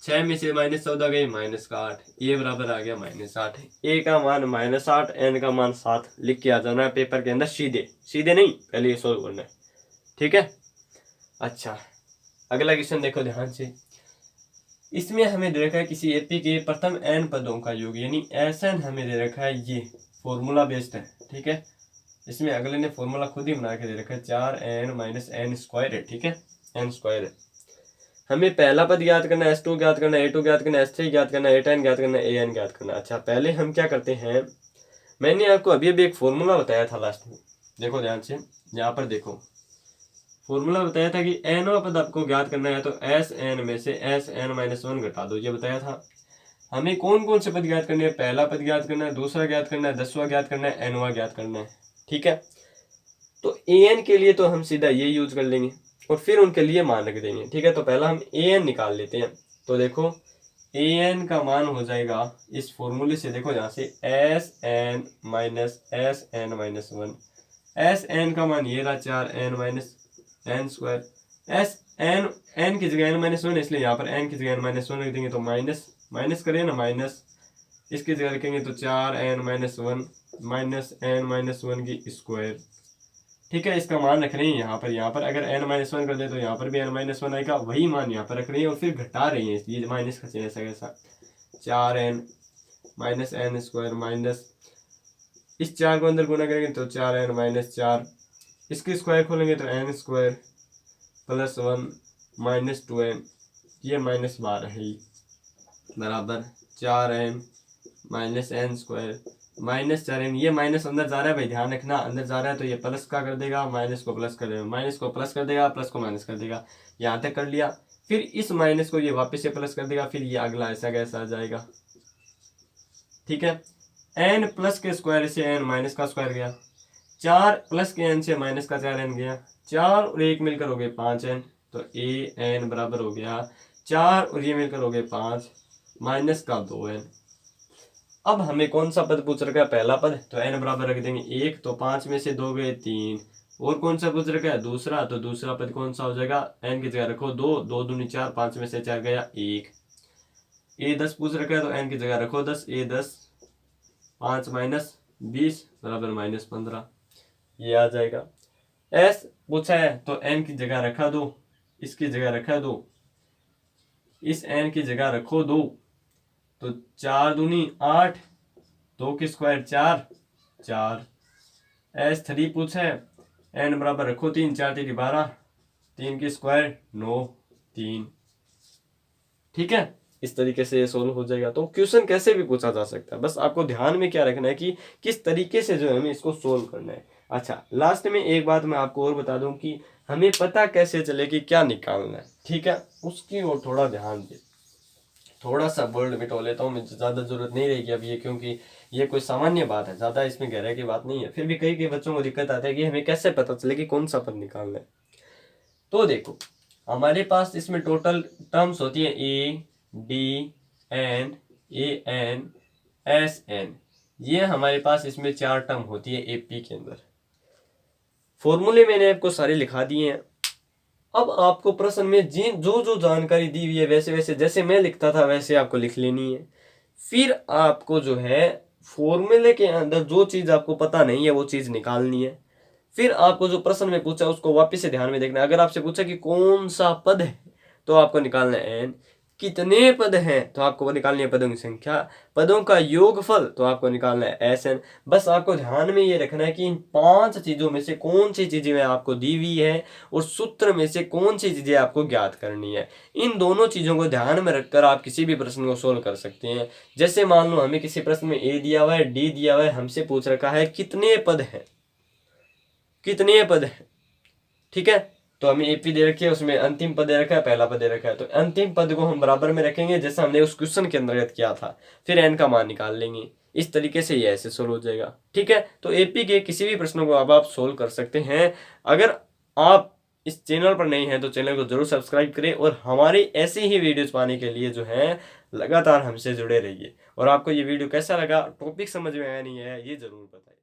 6 में से -14 गई -8, ये बराबर आ गया -8। ए का मान -8, एन का मान 7 लिख के आ जाना है पेपर के अंदर सीधे सीधे नहीं, पहले ये सोल्व करना है, ठीक है। अच्छा अगला क्वेश्चन देखो ध्यान से। इसमें हमें दे रखा है किसी एपी के प्रथम n पदों का योग, यानी Sn हमें दे रखा है, ये फॉर्मूला बेस्ड है, ठीक है। इसमें अगले ने फॉर्मूला खुद ही बना के दे रखा है, 4n - n² है, ठीक है, n² है। हमें पहला पद ज्ञात करना है, S2 ज्ञात करना है, A2 ज्ञात करना है, S3 ज्ञात करना है, A10 ज्ञात करना है, AN ज्ञात करना है। अच्छा पहले हम क्या करते हैं, मैंने आपको अभी अभी एक फॉर्मूला बताया था लास्ट में, देखो ध्यान से, यहाँ पर देखो फॉर्मूला बताया था कि nवा पद आपको ज्ञात करना है तो Sn में से Sn - 1 घटा दो, ये बताया था। हमें कौन कौन से पद ज्ञात करने हैं, पहला पद ज्ञात करना है, दूसरा ज्ञात करना है, 10वां ज्ञात करना है, nवा ज्ञात करना है, ठीक है। तो an के लिए तो हम सीधा ये यूज कर लेंगे और फिर उनके लिए मान रख देंगे, ठीक है। तो पहला हम an निकाल लेते हैं, तो देखो an का मान हो जाएगा इस फॉर्मूले से, देखो यहाँ से Sn - Sn - 1, Sn का मान ये रहा 4n - n², n की जगह n-1, इसलिए यहाँ पर n की जगह n-1 रख देंगे, तो माइनस करें ना, माइनस इसकी जगह रखेंगे तो 4n - 1 - n - 1 की स्क्वायर, ठीक है। इसका मान रख रहे हैं यहाँ पर अगर n-1 कर दे तो यहाँ पर भी n-1 आएगा, वही मान यहाँ पर रख रहे हैं और फिर घटा रहे हैं, इसलिए माइनस का चिन्ह ऐसा 4n - n² माइनस, इस 4 को अंदर गुना करेंगे तो 4n - 4, इसकी स्क्वायर खोलेंगे तो n² + 1 - 2n, ये -12 है बराबर 4n - n² -4n, ये माइनस अंदर जा रहा है भाई, ध्यान रखना अंदर जा रहा है तो ये प्लस का कर देगा, माइनस को प्लस कर देगा, माइनस को प्लस कर देगा, प्लस को माइनस कर देगा, यहाँ तक कर लिया। फिर इस माइनस को ये वापस से प्लस कर देगा, फिर ये अगला ऐसा कैसा आ जाएगा, ठीक है। n प्लस के स्क्वायर से n माइनस का स्क्वायर गया, 4 प्लस के n से माइनस का 4n गया, 4 और 1 मिलकर हो गए 5n, तो an बराबर हो गया 4 और ये मिलकर हो गए 5 माइनस का 2n। अब हमें कौन सा पद पूछ रखा है, पहला पद, तो n बराबर रख देंगे 1, तो 5 में से 2 गए 3, और कौन सा पूछ रखा है दूसरा, तो दूसरा पद कौन सा हो जाएगा, n की जगह रखो 2, 2 दूनी 4, 5 में से 4 गया 1। a10 पूछ रखा है तो n की जगह रखो 10, a10 5 - 20 बराबर -15, ये आ जाएगा। s पूछा है तो n की जगह रखा 2, इसकी जगह रखा 2, इस n की जगह रखो 2, तो 4 दूनी 8, 2 की स्क्वायर 4। s3 पूछा है, n बराबर रखो 3, 4 3 12, 3 की स्क्वायर 9 3, ठीक है। इस तरीके से ये सोल्व हो जाएगा। तो क्वेश्चन कैसे भी पूछा जा सकता है, बस आपको ध्यान में क्या रखना है कि किस तरीके से जो है हमें इसको सोल्व करना है। अच्छा लास्ट में एक बात मैं आपको और बता दूं कि हमें पता कैसे चले कि क्या निकालना है, ठीक है, उसकी ओर थोड़ा ध्यान दे। थोड़ा सा बोल्ड मिटो लेता हूँ, मुझे ज़्यादा जरूरत नहीं रहेगी अब ये, क्योंकि ये कोई सामान्य बात है, ज़्यादा इसमें गहराई की बात नहीं है। फिर भी कई कई बच्चों को दिक्कत आती है कि हमें कैसे पता चले कि कौन सा पद निकालना है। तो देखो हमारे पास इसमें टोटल टर्म्स होती है a d n a n s n, ये हमारे पास इसमें 4 टर्म होती है एपी के अंदर। फॉर्मूले मैंने आपको सारे लिखा दिए हैं। अब आपको प्रश्न में जो जो जानकारी दी हुई है वैसे वैसे जैसे मैं लिखता था वैसे आपको लिख लेनी है। फिर आपको जो है फॉर्मूले के अंदर जो चीज़ आपको पता नहीं है वो चीज़ निकालनी है। फिर आपको जो प्रश्न में पूछा उसको वापस से ध्यान में देखना। अगर आपसे पूछा कि कौन सा पद है तो आपको निकालना है n, कितने पद हैं तो आपको निकालनी है पदों की संख्या, पदों का योगफल तो आपको निकालना है Sn। बस आपको ध्यान में ये रखना है कि इन 5 चीज़ों में से कौन सी चीज़ें आपको दी हुई है और सूत्र में से कौन सी चीज़ें आपको ज्ञात करनी है। इन दोनों चीज़ों को ध्यान में रखकर आप किसी भी प्रश्न को सोल्व कर सकते हैं। जैसे मान लो हमें किसी प्रश्न में A दिया हुआ है, D दिया हुआ है, हमसे पूछ रखा है कितने पद हैं, कितने पद हैं, ठीक है। तो हमें एपी दे रखी है, उसमें अंतिम पद दे रखा है, पहला पद दे रखा है, तो अंतिम पद को हम बराबर में रखेंगे जैसा हमने उस क्वेश्चन के अंतर्गत किया था, फिर एन का मान निकाल लेंगे। इस तरीके से ये ऐसे सोल्व हो जाएगा, ठीक है। तो एपी के किसी भी प्रश्नों को अब आप सोल्व कर सकते हैं। अगर आप इस चैनल पर नहीं हैं तो चैनल को जरूर सब्सक्राइब करें और हमारी ऐसी ही वीडियोस पाने के लिए जो है लगातार हमसे जुड़े रहिए। और आपको ये वीडियो कैसा लगा, टॉपिक समझ में आया नहीं है, ये जरूर बताइए।